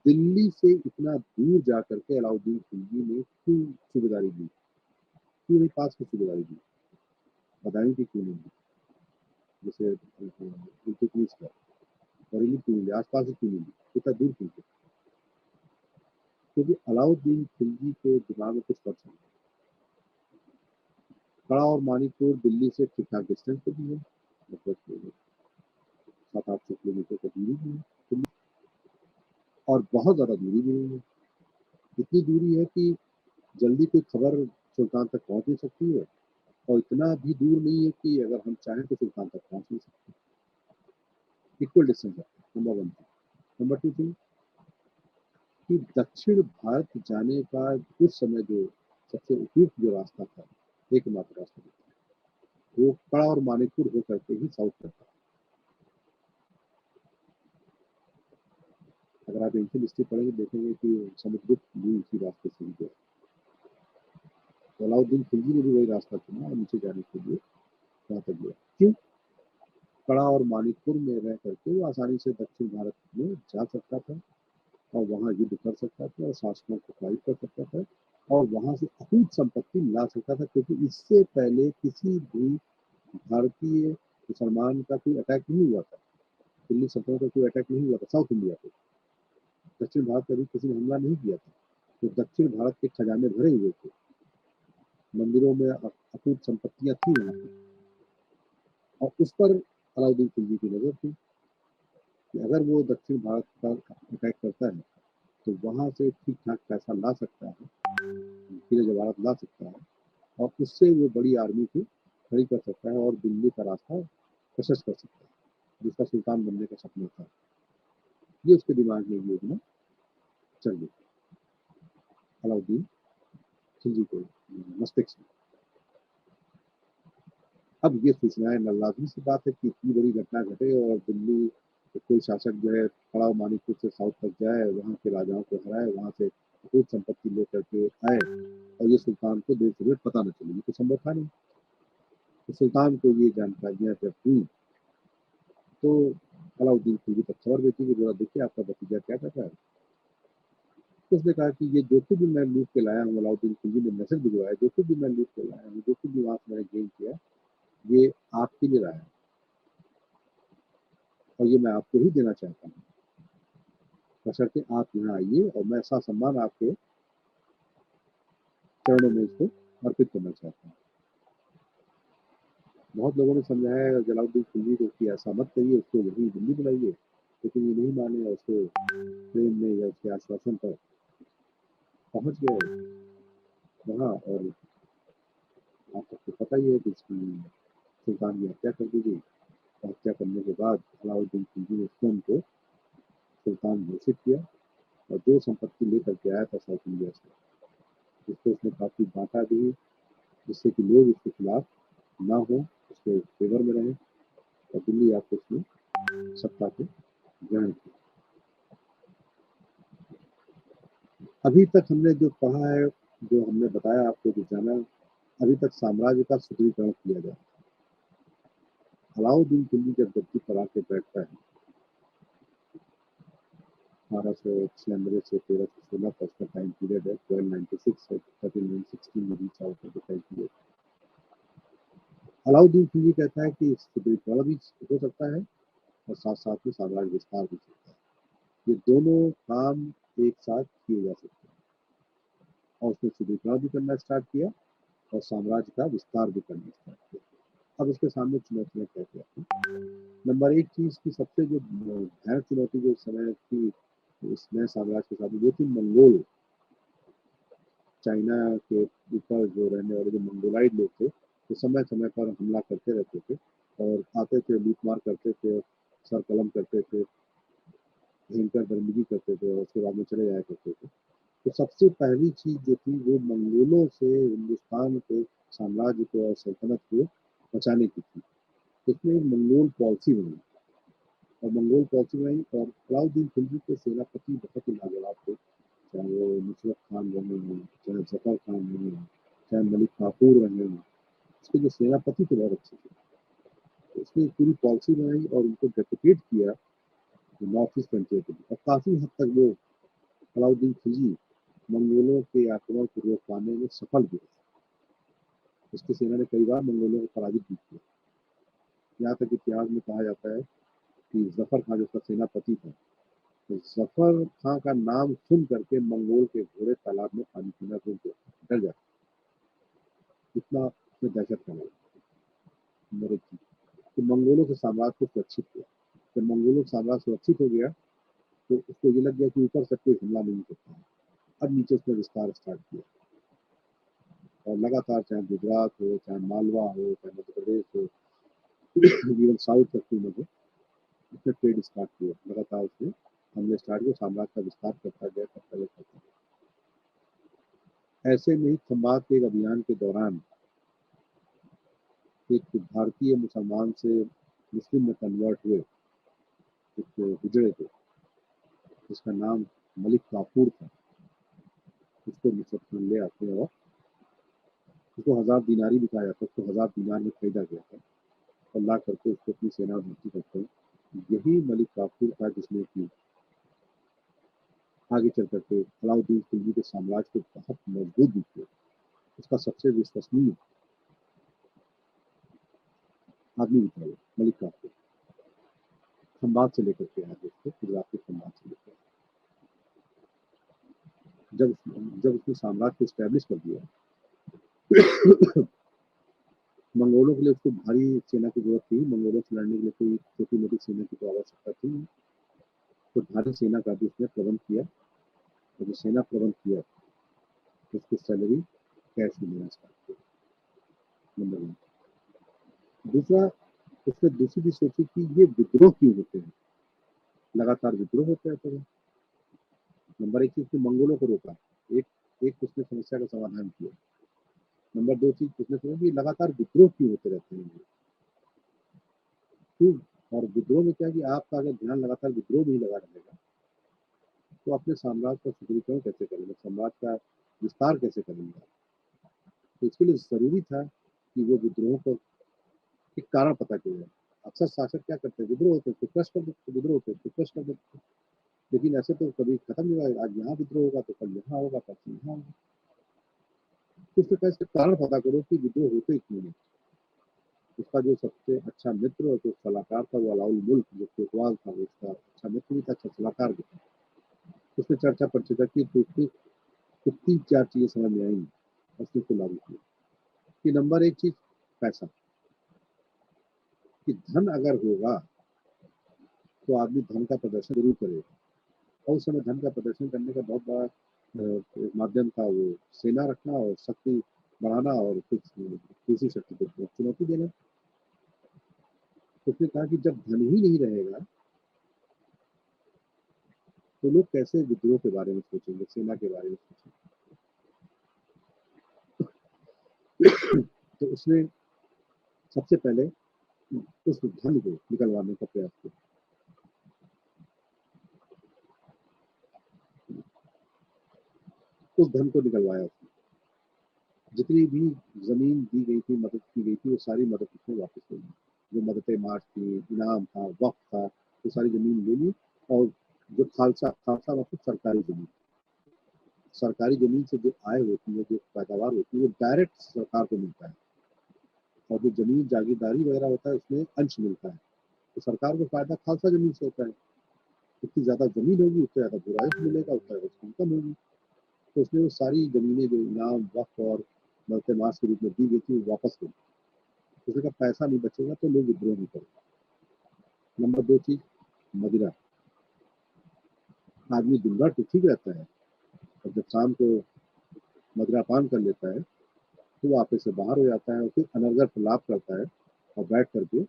दिल्ली से इतना दूर जा करके अलाउद्दीन खिलजी ने क्यों सूबेदारी दी, क्यों नहीं पास की सूबेदारी दी, बताएं कि क्यों नहीं दी। जैसे इल्तुतमिश का बरेली क्यों नहीं दी, आसपास ही क्यों नहीं दी, इतना दूर क्यों दी? क्योंकि अलाउद्दीन खिलजी के दिमाग में कुछ फर्क नहीं। कड़ा और मानिकपुर दिल्ली से ठीक ठाक डिस्टेंस पे भी है, मतलब 700-800 किलोमीटर का दूरी भी है और बहुत ज़्यादा दूरी भी नहीं है। इतनी दूरी है कि जल्दी कोई खबर सुल्तान तक पहुंच नहीं सकती है और इतना भी दूर नहीं है कि अगर हम चाहें तो सुल्तान तक पहुंच नहीं सकते। इक्वल डिस्टेंस है, नंबर वन थी। नंबर टू थी कि दक्षिण भारत जाने का उस समय जो सबसे उपयुक्त जो रास्ता था, एकमात्र रास्ता था, वो कड़ा और मानिकपुर होकर के ही साउथ तक था। अगर आप एंशियंट हिस्ट्री पढ़ेंगे देखेंगे कि समुद्रगुप्त भी उसी रास्ते से ही गया। तो अलाउद्दीन खिलजी ने भी वही रास्ता चुना और नीचे जाने के लिए वहां तक गया। क्यों? कड़ा और मानिकपुर में रह करके वो आसानी से दक्षिण भारत में जा सकता था और वहाँ युद्ध कर सकता था और शासकों को पारित कर सकता था और वहाँ से अटूट संपत्ति ला सकता था, क्योंकि इससे पहले किसी भी भारतीय मुसलमान का कोई अटैक नहीं हुआ था। दिल्ली सल्तनत का कोई अटैक नहीं हुआ था साउथ इंडिया पे, दक्षिण भारत पर भी किसी ने हमला नहीं किया था। तो दक्षिण भारत के खजाने भरे हुए थे, मंदिरों में अटूट संपत्तियां थी वहाँ पे और उस पर अलाउद्दीन खिलजी की नजर थी कि अगर वो दक्षिण भारत पर अटैक करता है तो वहाँ से ठीक ठाक पैसा ला सकता है, किले जवाहरात ला सकता है और उससे वो बड़ी आर्मी को खड़ी कर सकता है और दिल्ली का रास्ता प्रशस्त कर सकता है, जिसका सुल्तान बनने का सपना था। ये उसके दिमाग में योजना चल गई अलाउद्दीन खिलजी को मस्तिष्क में। अब ये सोचना है लाजमी सी बात है कि इतनी बड़ी घटना घटे और दिल्ली कोई शासक जो है कड़ा मानिकपुर से साउथ तक जाए, वहाँ के राजाओं को हराए, वहाँ से खूब संपत्ति लेकर के आए और ये सुल्तान को देर से पता न चले, ये तो संभव था नहीं। तो सुल्तान को ये जानकारियां जब हुई तो अलाउद्दीन खिलजी तक खबर भेजी कि जरा देखिए आपका भतीजा क्या कर रहा है। तो उसने कहा कि ये जो कुछ भी मैं लूट के लाया हूँ, अलाउद्दीन खिलजी ने मैसेज भिजवाया, जो कुछ भी मैं लूट के लाया हूँ, जो कुछ भी वहाँ से मैंने गेन किया, ये आपके लिए लाया और ये मैं आपको ही देना चाहता हूँ, बशर्ते आप यहाँ आइए और मैं ससम्मान आपके चरणों में इसको अर्पित करना चाहता हूँ। बहुत लोगों ने समझाया जलालुद्दीन खिलजी को कि ऐसा मत करिए, उसको यहीं दिल्ली बुलाइए, लेकिन ये नहीं माने और उसको ट्रेन में या उसके आश्वासन पर पहुंच गए वहाँ और आप सबको पता ही है कि इसकी सुल्तान की हत्या कर दी गई। हत्या करने के बाद अलाउद्दीन खिलजी ने स्वयं को सुल्तान घोषित किया और जो संपत्ति लेकर के आया था साउथ इंडिया से, जिसको उसने काफ़ी बांटा भी, जिससे कि लोग उसके खिलाफ ना हो, उसके फेवर में रहे और दिल्ली आपको उसने सत्ता को ग्रहण किया। अभी तक हमने जो पढ़ा है, जो हमने बताया आपको, जो जाना, अभी तक साम्राज्य का सुदृढ़ीकरण किया गया। अलाउद्दीन खिलजी जब गद्दी पर आके बैठता है 1296 से 1316 तक का टाइम पीरियड है, 1296 से 1316 में रीच आउट का टाइम पीरियड। अलाउद्दीन खिलजी कहता है कि सुदृढ़ीकरण भी हो सकता है और साथ-साथ में साम्राज्य विस्तार भी चलता है। ये दोनों काम एक साथ किए जा सकते हैं और उसने सुदृढ़ीकरण भी करना स्टार्ट किया और साम्राज्य का विस्तार भी करना स्टार्ट किया। अब इसके सामने चुनौतियाँ क्या-क्या थी? नंबर एक चीज़ की सबसे जो भयानक चुनौती जो उस समय थी, इस नए साम्राज्य के साथ वो थी मंगोल। चाइना के ऊपर जो रहने वाले जो मंगोलाइड लोग थे, वो समय-समय पर हमला करते रहते थे और आते थे, लूट-मार करते थे, सर कलम करते थे, भयंकर दरिंदगी करते थे और उसके बाद में चले जाया करते थे। तो सबसे पहली चीज़ जो थी वो मंगोलों से हिंदुस्तान के साम्राज्य को और सल्तनत को बचाने की थी। इसमें मंगोल पॉलिसी बनी और मंगोल पॉलिसी बनाई और अलाउद्दीन खिलजी के सेनापति बहुत ही लाजवाब थे। चाहे वो नुसरत खान रहे हों, चाहे ज़फ़र खान रहे हों, चाहे मलिक काफूर रहे हों, उसके जो सेनापति थे बहुत अच्छे थे। तो उसने एक पूरी पॉलिसी बनाई और उनको डेपुटेट किया नॉर्थ ईस्ट फ्रंटियर के लिए और काफ़ी हद तक वो अलाउद्दीन खिलजी मंगोलों के आक्रमण को रोक पाने में सफल भी रहे। उसकी सेना ने कई बार मंगोलों को पराजित भी किया। यहाँ तक इतिहास में कहा जाता है कि ज़फ़र खान जो उसका सेनापति था, तो ज़फ़र खां का नाम सुन करके मंगोल के घोड़े तालाब में पानी पीना शुरू कर डर जाते, इतना उसने दहशत फैलाई। नंबर एक चीज़, तो मंगोलों के साम्राज्य को सुरक्षित किया। जब मंगोलों का साम्राज्य सुरक्षित हो गया, तो उसको ये लग गया कि ऊपर से कोई हमला नहीं कर सकता है। अब नीचे उसने विस्तार स्टार्ट किया और लगातार चाहे गुजरात हो, चाहे मालवा हो, चाहे मध्य प्रदेश हो, इवन साउथ तक की में उसने ट्रेड स्टार्ट किया। लगातार उसने हमले स्टार्ट किए, साम्राज्य का विस्तार करता गया, करता गया, करता गया। ऐसे में ही खंबात के एक अभियान के दौरान एक भारतीय मुसलमान से मुस्लिम में कन्वर्ट हुए, एक हिजड़े थे, जिसका नाम मलिक काफूर था। उसको नुसरत खान ले आते हैं और उसको 1000 दिनार ही दिखाया जाता है, उसको 1000 दिनार में खरीदा गया था और ला करके उसको अपनी सेना में भर्ती करते हैं। यही मलिक काफूर था जिसने कि आगे चल करके अलाउद्दीन खिलजी के साम्राज्य को बहुत मजबूत भी किया। उसका सबसे विश्वसनीय आदमी भी था वो, मलिक काफूर। खंबात से लेकर के आया था उसको, गुजरात के खंबात से लेकर। जब जब उसने साम्राज्य को स्टैब्लिश कर दिया, मंगोलों के लिए उसको भारी सेना की जरूरत थी। मंगोलों से लड़ने के लिए कोई छोटी-मोटी सेना की तो आवश्यकता थी नहीं। तो भारी सेना का भी उसने प्रबंध किया और जो सेना प्रबंध किया, तो उसकी सैलरी कैश में देना स्टार्ट किया, नंबर 1। दूसरा, उसने दूसरी चीज़ सोची कि ये विद्रोह क्यों होते हैं? लगातार विद्रोह होते रहते हैं। नंबर 1 चीज़ उसने मंगोलों को रोका। एक एक उसने समस्या का समाधान किया। नंबर 2 चीज़ उसने सोचा कि लगातार विद्रोह क्यों होते रहते हैं? क्यों? और विद्रोह में क्या है कि आपका अगर ध्यान लगातार विद्रोह में ही लगा रहेगा, तो अपने साम्राज्य का सुदृढ़ीकरण कैसे करेंगे? साम्राज्य का विस्तार कैसे करेंगे? तो इसके लिए ज़रूरी था कि वो विद्रोह को एक कारण पता किया जाए। अक्सर शासक क्या करते हैं, विद्रोह होते हैं, तो क्रश कर देते, विद्रोह होते हैं, तो क्रश कर देते हैं। लेकिन ऐसे तो कभी खत्म नहीं होगा, आज यहाँ विद्रोह होगा, तो कल यहाँ होगा, परसों यहाँ होगा। तो उसके इसका कारण पता करो कि विद्रोह होते क्यों हैं। उसका जो सबसे अच्छा मित्र और जो सलाहकार था, वो अलाउल मुल्क जो कोतवाल था, वो उसका अच्छा मित्र भी था, अच्छा सलाहकार भी था। उसने चर्चा पर चर्चा की तो उसकी 3-4 चीज़ें समझ में आईं और उसने उसको लागू किया कि नंबर 1 चीज़ पैसा, कि धन अगर होगा, तो आदमी धन का प्रदर्शन ज़रूर करेगा और उस समय धन का प्रदर्शन करने का बहुत बड़ा माध्यम था वो सेना रखना और शक्ति बढ़ाना और कुछ कृषि शक्ति को चुनौती देना। तो उसने कहा कि जब धन ही नहीं रहेगा, तो लोग कैसे विद्रोह के बारे में सोचेंगे, सेना के बारे में सोचेंगे। तो उसने सबसे पहले उस धन को निकलवाने का प्रयास किया। उस धन को निकलवाया उसने। जितनी भी ज़मीन दी गई थी, मदद की गई थी, वो सारी मदद उसने वापस ले ली। जो मदद मार्च थी, इनाम था, वक़्फ़ था, वो सारी ज़मीन ले ली और जो खालसा खालसा मतलब सरकारी ज़मीन। सरकारी ज़मीन से जो आय होती है, जो पैदावार होती है, वो डायरेक्ट सरकार को मिलता है और जो ज़मीन जागीरदारी वगैरह होता है, उसमें अंश मिलता है। तो सरकार को फ़ायदा खालसा ज़मीन से होता है। जितनी ज़्यादा ज़मीन होगी, उससे ज़्यादा बुराइश मिलेगा, उतना ज़्यादा उसकी इनकम होगी। तो उसने वो सारी ज़मीनें जो इनाम, वक़्फ़ और बढ़ते मास के रूप में दी गई थी, वो वापस ले ली। उसने कहा पैसा नहीं बचेगा तो लोग विद्रोह नहीं करेंगे। नंबर 2 चीज़ मदिरा। आदमी दिन भर तो ठीक रहता है और जब शाम को मदिरा पान कर लेता है, तो वो आपे से बाहर हो जाता है और फिर अनर्गल प्रलाप करता है और बैठ कर के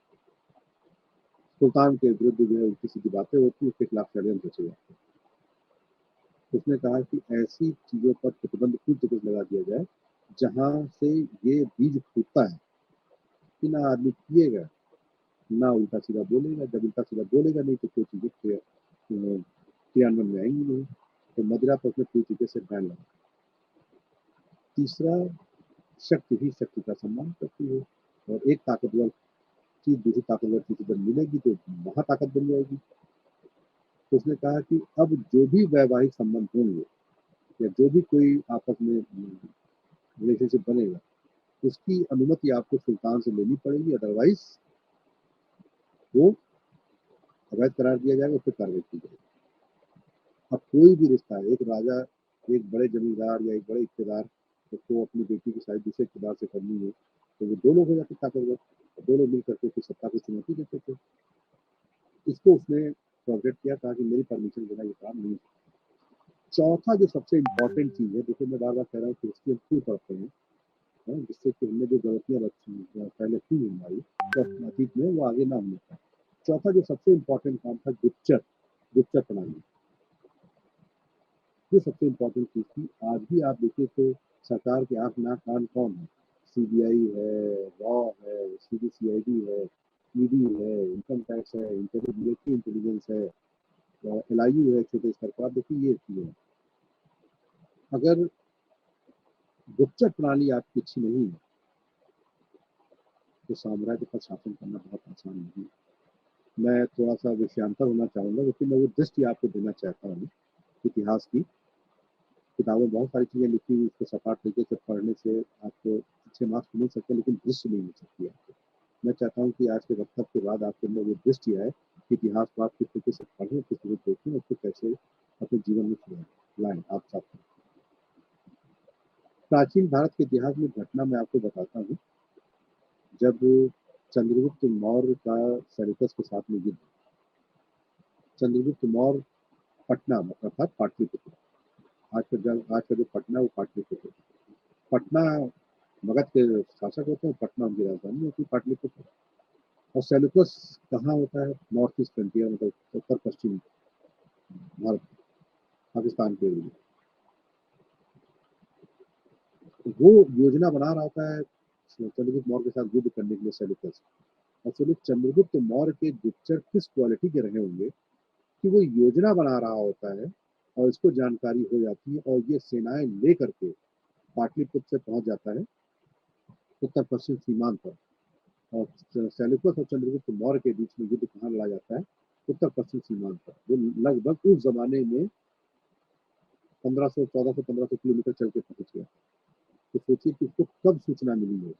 सुल्तान के विरुद्ध जो है उल्टी-सीधी बातें होती हैं, उसके खिलाफ षड्यंत्र रचे जाते हैं। उसने कहा कि ऐसी चीज़ों पर प्रतिबंध पूरी तरह से लगा दिया जाए, जहाँ से ये बीज फूटता है कि ना आदमी पिएगा, ना उल्टा-सीधा बोलेगा। जब उल्टा-सीधा बोलेगा नहीं तो कोई चीज़ें क्रियान्वयन में आएँगी नहीं। तो मदिरा पर उसने पूरी तरीके से बैन लगा। तीसरा, शक्ति ही शक्ति का सम्मान करती है और एक ताकतवर चीज़ दूसरी ताकतवर चीज़ से जब मिलेगी तो महाताकत बन जाएगी। तो उसने कहा कि अब जो भी वैवाहिक संबंध होंगे या जो भी कोई आपस में रिलेशनशिप बनेगा, उसकी अनुमति आपको सुल्तान से लेनी पड़ेगी, अदरवाइज़ वो अवैध करार दिया जाएगा, उस पे कार्रवाई की जाएगी। अब कोई भी रिश्ता है, एक राजा, एक बड़े जमींदार या एक बड़े इक़्तिदार को अपनी बेटी की शादी दूसरे इक़्तिदार से करनी है, तो वो 2 लोग हो जाते ताकतवर, 2 लोग मिल करके फिर सत्ता को चुनौती देते थे। इसको उसने फॉरगेट किया, कहा कि मेरी परमिशन बिना ये काम नहीं। चौथा जो सबसे इम्पोर्टेंट चीज़ है, देखिए मैं बार-बार कह रहा हूँ कि हिस्ट्री हम क्यों पढ़ते हैं, जिससे कि हमने जो गलतियाँ पहले की हमारी तो अतीत में वो आगे ना होने पाए। चौथा जो सबसे इम्पोर्टेंट काम था गुप्तचर प्रणाली। ये सबसे इम्पोर्टेंट चीज़ थी। आज भी आप देखिए तो सरकार के आँख, नाक, कान कौन है? सीबीआई है, रॉ है, सीबीसीआईडी है, ईडी है, इनकम टैक्स है, मिलिट्री इंटेलिजेंस है, एलआईयू है छोटे स्तर पर। आप देखिए ये चीज़ें हैं। अगर गुप्तचर प्रणाली आपकी अच्छी नहीं है, तो साम्राज्य पर शासन करना बहुत आसान नहीं है। मैं थोड़ा-सा विषयांतर होना चाहूँगा, लेकिन मैं वो दृष्टि आपको देना चाहता हूँ इतिहास की। किताबों में बहुत सारी चीज़ें लिखी हुई, उसको सपाट तरीके से पढ़ने से आपको अच्छे मार्क्स मिल सकते हैं, लेकिन दृष्टि नहीं मिल सकती है आपको। मैं चाहता हूँ कि आज के वक्तव्य के बाद आपके अंदर वो दृष्टि आए कि इतिहास को आप किस तरीके से पढ़ें, किस तरीके से देखें, उसको कैसे अपने जीवन में सुधारें लाएँ आप साथ में। प्राचीन भारत के इतिहास में घटना मैं आपको बताता हूँ, जब चंद्रगुप्त मौर्य का सेल्यूकस के साथ में युद्ध। चंद्रगुप्त मौर्य पटना अर्थात पाटलिपुत्र, आज का जो पटना है वो पाटलिपुत्र। पटना मगध के शासक होते हैं, पटना उनकी राजधानी होती है पाटलिपुत्र। और सेल्यूकस कहाँ होता है? नॉर्थ ईस्ट फ्रंटियर मतलब उत्तर-पश्चिम भारत, पाकिस्तान के एरिया। वो योजना बना रहा होता है चंद्रगुप्त मौर्य के साथ युद्ध करने के लिए सेल्यूकस। और चलिए चंद्रगुप्त मौर्य के गुप्तचर किस क्वालिटी के रहे होंगे कि वो योजना बना रहा होता है और इसको जानकारी हो जाती है और ये सेनाएँ लेकर के पाटलिपुत्र से पहुँच जाता है उत्तर-पश्चिम सीमांत पर। और सेल्यूकस और चंद्रगुप्त मौर्य के बीच में युद्ध कहाँ लड़ा जाता है? उत्तर-पश्चिम सीमांत पर। वो लगभग उस ज़माने में 1500, 1400, 1500 किलोमीटर चल के पहुँच गया। तो सोचिए कि उसको कब सूचना मिली हो,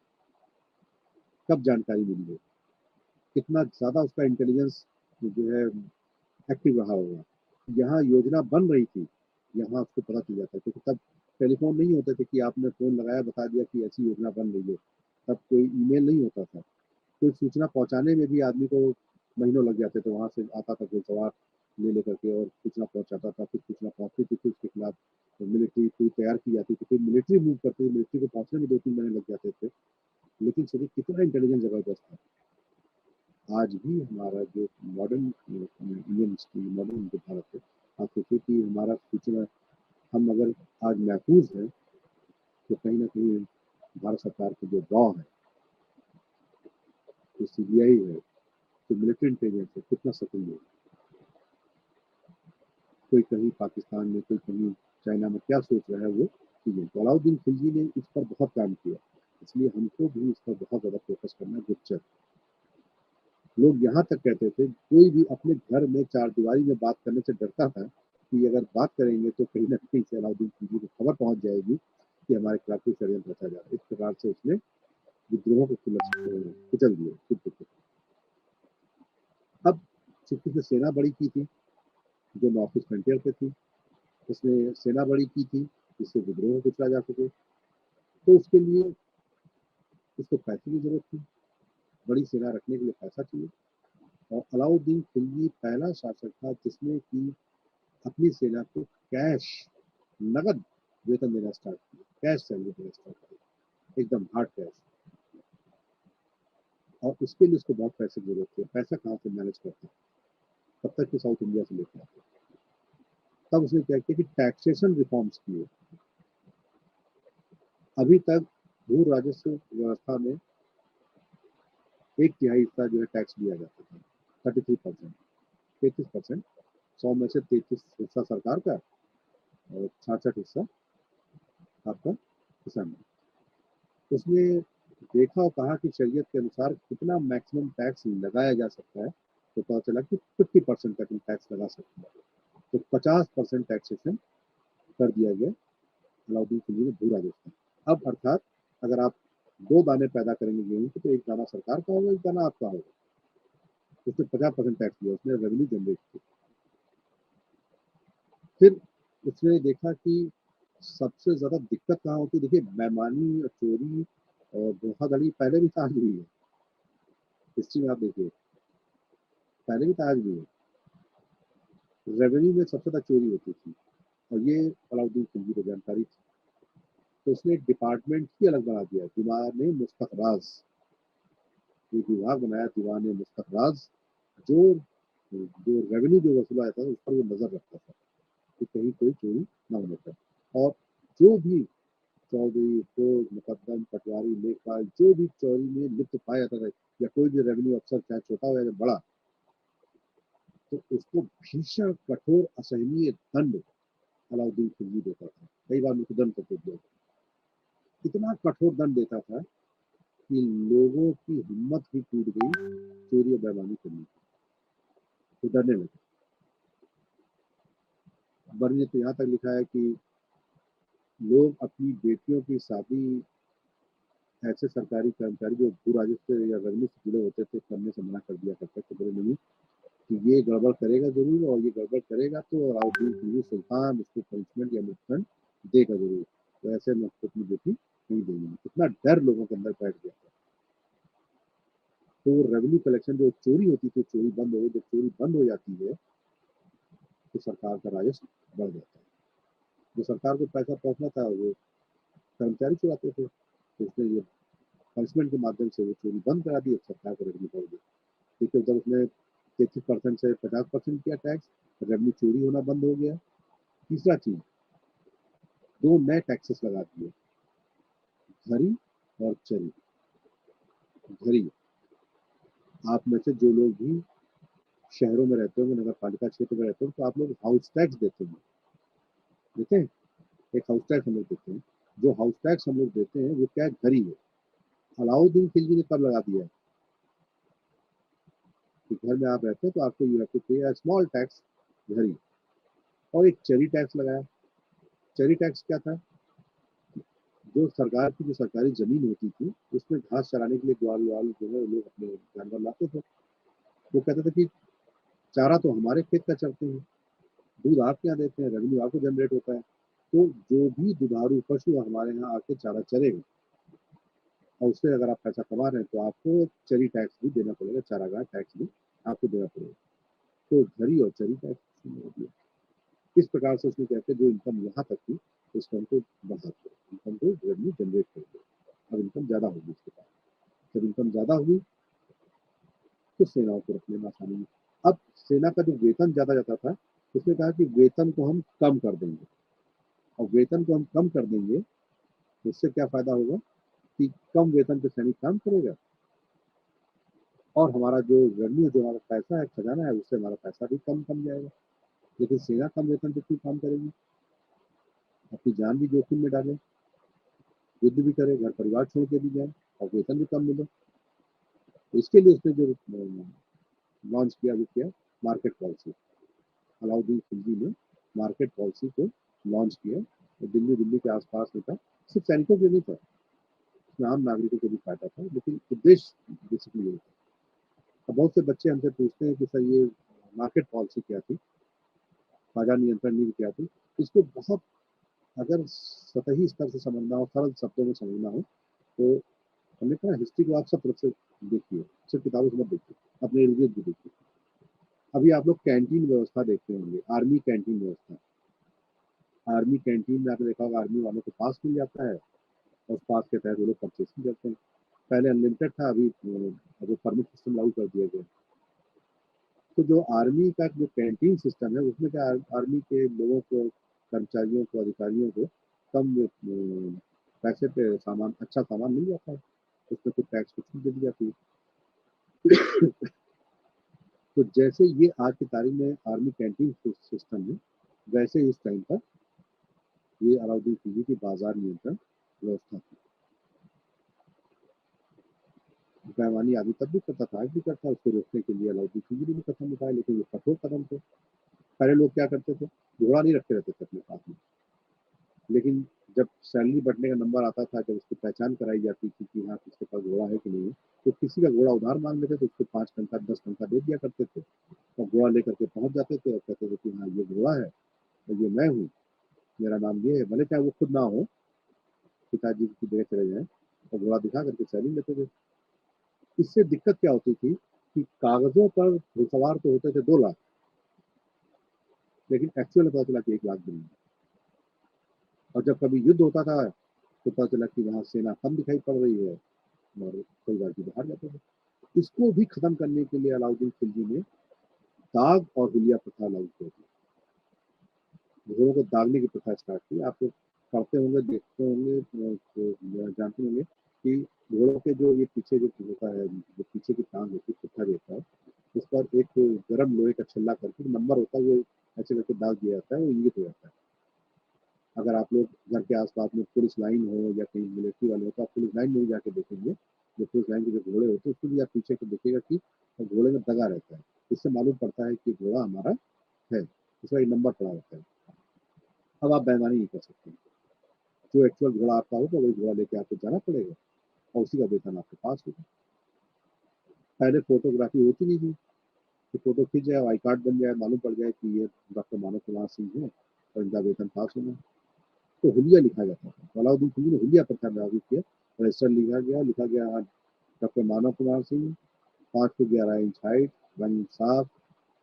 कब जानकारी मिली हो, कितना ज़्यादा उसका इंटेलिजेंस जो है एक्टिव रहा होगा। यहाँ योजना बन रही थी, यहाँ उसको पता चल जाता है क्योंकि तब टेलीफ़ोन नहीं होते थे कि आपने फ़ोन लगाया बता दिया कि ऐसी योजना बन रही है। तब कोई ईमेल नहीं होता था। कोई सूचना पहुँचाने में भी आदमी को महीनों लग जाते थे, वहाँ से आता था कोई सवार ले लेकर के और सूचना पहुँचाता था, फिर सूचना पहुँचती थी, फिर उसके खिलाफ मिलिट्री पूरी तैयार की जाती थी, फिर मिलिट्री मूव करती थी, मिलिट्री को पहुँचने में 2-3 महीने लग जाते थे। लेकिन सोचिए कितना इंटेलिजेंस ज़बरदस्त था। आज भी हमारा जो मॉडर्न इंडियन हिस्ट्री, मॉडर्न जो भारत है, आप सोचिए कि हमारा सूचना हम अगर आज महफूज़ हैं, तो कहीं न कहीं भारत सरकार की जो रॉ है, जो सीबीआई है, जो मिलिट्री इंटेलिजेंस है, कितना सक्रिय है। कोई कहीं पाकिस्तान में, कोई कहीं चाइना में क्या सोच रहा है वो चीज़ें। तो अलाउद्दीन खिलजी ने इस पर बहुत काम किया, इसलिए हमको भी इस पर बहुत ज़्यादा फ़ोकस करना है गुप्तचर। लोग यहाँ तक कहते थे, कोई भी अपने घर में चारदीवारी में बात करने से डरता था कि अगर बात करेंगे तो कहीं न कहीं से अलाउद्दीन खिलजी को खबर पहुँच जाएगी कि हमारे खिलाफ कोई षड्यंत्र रचा जा रहा है। इस प्रकार से उसने विद्रोह को कुचल दिया। सिर्फ उसने सेना बड़ी की थी जो नॉर्थ ईस्ट फ्रंटियर पे थी, उसने सेना बड़ी की थी जिससे विद्रोह को कुचला जा सके। तो उसके लिए उसको पैसे की जरूरत थी, बड़ी सेना रखने के लिए पैसा चाहिए। और अलाउद्दीन खिलजी पहला शासक था जिसने कि अपनी सेना को कैश, नगद वेतन देना स्टार्ट किया, कैश सैलरी देना स्टार्ट किया, एकदम हार्ड कैश। और उसके लिए उसको बहुत पैसे की जरूरत थी। पैसा कहाँ से मैनेज करता, तब तक कि साउथ इंडिया से लेकर आते। तब उसने क्या किया कि टैक्सेशन रिफॉर्म्स किए। अभी तक भू राजस्व व्यवस्था में 1/3 हिस्सा जो है टैक्स दिया जाता था, 33%, 33%। 100 में से 33 हिस्सा सरकार का और 66 हिस्सा आपका किसान। उसने देखा और कहा कि शरीयत के अनुसार कितना मैक्सिमम टैक्स लगाया जा सकता है, तो पता चला कि 50% तक टैक्स लगा सकते हैं। तो 50% टैक्सेशन कर दिया गया अलाउद्दीन खिलजी ने भू राजस्थान। अब अर्थात अगर आप 2 दाने पैदा करेंगे गेहूं के, तो 1 दाना सरकार का होगा, 1 दाना आपका होगा। उसने 50% टैक्स दिया, उसने रेवेन्यू जनरेट की। फिर उसने देखा कि सबसे ज्यादा दिक्कत कहाँ होती है। देखिए, बेईमानी और चोरी और धोखाधड़ी पहले भी था, आज भी है। हिस्ट्री में आप देखिए, पहले भी था, आज भी है। रेवेन्यू में सबसे ज्यादा चोरी होती थी, और ये अलाउद्दीन खिलजी को जानकारी थी। तो उसने एक डिपार्टमेंट ही अलग बना दिया, दीवान मुस्तखराज। ये विभाग बनाया दीवान मुस्तखराज, जो जो रेवेन्यू जो वसूला जाता था उस पर वो नजर रखता था कि कहीं कोई चोरी ना होने पाए। और जो भी चौधरी, भोग, मुकद्दम, पटवारी, लेखपाल, जो भी चोरी में लिप्त पाया जाता था, या कोई भी रेवेन्यू अफसर चाहे छोटा हो या बड़ा, तो उसको भीषण कठोर असहनीय दंड अलाउद्दीन खिलजी देता था। कई बार मृत्युदंड तक दे दिया। इतना कठोर दंड देता था कि लोगों की हिम्मत ही टूट गई चोरी और बेईमानी करने की, तो डरने लगे। बर्न ने तो यहाँ तक लिखा है कि लोग अपनी बेटियों की शादी ऐसे सरकारी कर्मचारी जो भू राजस्व या रेवेन्यू से जुड़े होते थे करने से मना कर दिया करते थे। बोले नहीं कि ये गड़बड़ करेगा जरूर, और ये गड़बड़ करेगा तो अलाउद्दीन खिलजी सुल्तान उसको पनिशमेंट या मुक्तन देगा जरूर। तो ऐसे में उसको अपनी बेटी नहीं देंगे। इतना डर लोगों के अंदर बैठ गया था। तो रेवेन्यू कलेक्शन जो चोरी होती थी, चोरी बंद हो गई। जब चोरी बंद हो जाती है तो सरकार का राजस्व बढ़ जाता है। जो सरकार को पैसा पहुंचना था वो कर्मचारी चुराते थे, तो उसने ये पनिशमेंट के माध्यम से वो चोरी बंद करा दी। सरकार को रेवेन्यू बढ़ गया। देखिए, जब उसने 33% से 50% किया टैक्स, रेवेन्यू चोरी होना बंद हो गया। तीसरा चीज, 2 नए टैक्सेस लगा दिए, घरी और चरी। घरी, आप में से जो लोग भी शहरों में रहते होंगे, नगर पालिका क्षेत्र में रहते हो, तो आप लोग हाउस टैक्स देते हैं। देते हैं, एक हाउस टैक्स हम लोग देते हैं। जो हाउस टैक्स हम लोग देते हैं वो क्या है, घरी है। अलाउद्दीन खिलजी ने कब लगा दिया है कि घर में आप रहते हैं तो आपको यू हैव टू पे अ स्मॉल टैक्स, घरी। और एक चरी टैक्स लगाया। चरी टैक्स क्या था, जो सरकार की जो सरकारी जमीन होती थी उसमें घास चराने के लिए ग्वाल वाल जो है लोग अपने जानवर लाते थे। वो कहते थे कि चारा तो हमारे खेत का चरते हैं, दूध आपके यहाँ देते हैं, रेवेन्यू आपको जनरेट होता है, तो जो भी दुधारू पशु हमारे यहाँ आके चारा चरेगा और उससे अगर आप पैसा कमा रहे हैं तो आपको चरी टैक्स भी देना पड़ेगा, चारागाह टैक्स भी आपको देना पड़ेगा। तो घरी और चरी टैक्स, इस प्रकार से उसने कहते जो इनकम यहाँ तक थी उसको हमको बढ़ा दो, इनकम को रेवेन्यू जनरेट कर दो। अब इनकम ज्यादा होगी उसके पास। जब इनकम ज्यादा हुई तो सेनाओं को रखने में आसानी हुई। अब सेना का जो वेतन ज्यादा जाता था, उसने कहा कि वेतन को हम कम कर देंगे। और वेतन को हम कम कर देंगे तो इससे क्या फायदा होगा कि कम वेतन पे सैनिक काम करेगा, और हमारा जो रेवेन्यू, जो हमारा पैसा है, खजाना है, उससे हमारा पैसा भी कम कम जाएगा। लेकिन सेना कम वेतन पे क्यों काम करेगी, अपनी जान भी जोखिम में डाले, युद्ध भी करे, घर परिवार छोड़ के भी जाए, और वेतन भी कम मिले। तो इसके लिए उसने जो लॉन्च किया, वो किया मार्केट पॉलिसी। अलाउद्दीन खिलजी ने मार्केट पॉलिसी को लॉन्च किया। तो दिल्ली दिल्ली के आसपास में था, सिर्फ सैनिकों के नहीं था, इसमें आम नागरिकों को भी फायदा था, लेकिन उद्देश्य बेसिकली यही था। अब बहुत से बच्चे हमसे पूछते हैं कि सर ये मार्केट पॉलिसी क्या थी, बाजार नियंत्रण नीति क्या थी, इसको बहुत अगर सतही स्तर से समझना हो, सरल शब्दों में समझना हो, तो हमने कहा हिस्ट्री को आप सब तरफ से देखिए, सिर्फ किताबों से मत देखिए, अपने इर्द गिर्द भी देखिए। अभी आप लोग कैंटीन व्यवस्था देखते होंगे, आर्मी कैंटीन व्यवस्था। आर्मी कैंटीन में आपने देखा होगा, आर्मी वालों को पास मिल जाता है और उस पास के तहत वो लोग परचेसिंग करते हैं। पहले अनलिमिटेड था, अभी वो परमिट सिस्टम लागू कर दिया गया। तो जो आर्मी का जो कैंटीन सिस्टम है, उसमें क्या आर्मी के लोगों को, कर्मचारियों को, अधिकारियों को कम पैसे पे सामान, अच्छा सामान मिल जाता है, उसमें कुछ टैक्स की छूट दे दी जाती है। तो जैसे ये आज की तारीख में आर्मी कैंटीन सिस्टम है, वैसे इस टाइम पर ये अलाउद्दीन खिलजी की बाजार नियंत्रण व्यवस्था थी। बैमानी आदमी तब भी करता था, आज भी करता है, उसको रोकने के लिए अलाउद्दीन खिलजी ने भी कदम उठाया, लेकिन ये कठोर कदम थे। पहले लोग क्या करते थे, घोड़ा नहीं रखते रहते थे अपने पास में, लेकिन जब सैलरी बढ़ने का नंबर आता था, जब उसकी पहचान कराई जाती थी कि हाँ किसके पास घोड़ा है कि नहीं है, तो किसी का घोड़ा उधार मांग लेते तो उसको 5 टंका 10 टंका दे दिया करते थे, और घोड़ा लेकर के पहुंच जाते थे और कहते थे कि हाँ ये घोड़ा है और ये मैं हूँ, मेरा नाम ये है, भले चाहे वो खुद ना हो, पिताजी की जगह चले जाए, और घोड़ा दिखा करके सैलरी लेते थे। इससे दिक्कत क्या होती थी कि कागजों पर घुड़सवार तो होते थे 2 लाख, लेकिन एक्चुअल में पता चला कि 1 लाख भी नहीं। और जब कभी युद्ध होता था तो पता चला कि वहां सेना कम दिखाई पड़ रही है और कोई बाकी बाहर जाते थे। इसको भी खत्म करने के लिए अलाउद्दीन खिलजी ने दाग और हुलिया प्रथा लागू कर दी। घोड़ों को दागने की प्रथा स्टार्ट की। आप लोग पढ़ते होंगे, देखते होंगे, तो जानते होंगे कि घोड़ों के जो ये पीछे जो होता है, जो पीछे की टांग होती है, पुट्ठा रहता है, उस पर एक गर्म लोहे का छल्ला करके नंबर होता है, वो ऐसे करके दाग दिया जाता है, वो इंगित हो जाता है। अगर आप लोग घर के आसपास में पुलिस लाइन हो या कहीं मिलिट्री वाले हो, तो आप पुलिस लाइन में भी जाके देखेंगे, जो पुलिस लाइन के जो घोड़े होते हैं उसको भी आप पीछे को देखिएगा कि घोड़े में दगा रहता है। इससे मालूम पड़ता है कि घोड़ा हमारा है, इसका एक नंबर पड़ा रहता है। अब आप बेईमानी नहीं कर सकते, जो एक्चुअल घोड़ा आपका होगा वही घोड़ा लेके आपको जाना पड़ेगा और उसी का वेतन आपके पास होगा। पहले फोटोग्राफी होती नहीं थी कि फोटो खींच जाए, आई कार्ड बन जाए, मालूम पड़ जाए कि ये डॉक्टर मानव कुमार सिंह है और इनका वेतन पास होना। तो हुलिया लिखा जाता था, तो अलाउद्दीन खिलजी ने हुलिया प्रथा लागू किया। रजिस्टर लिखा गया doctor Manav Kumar Singh, 5 foot 11 inch height, रंग साफ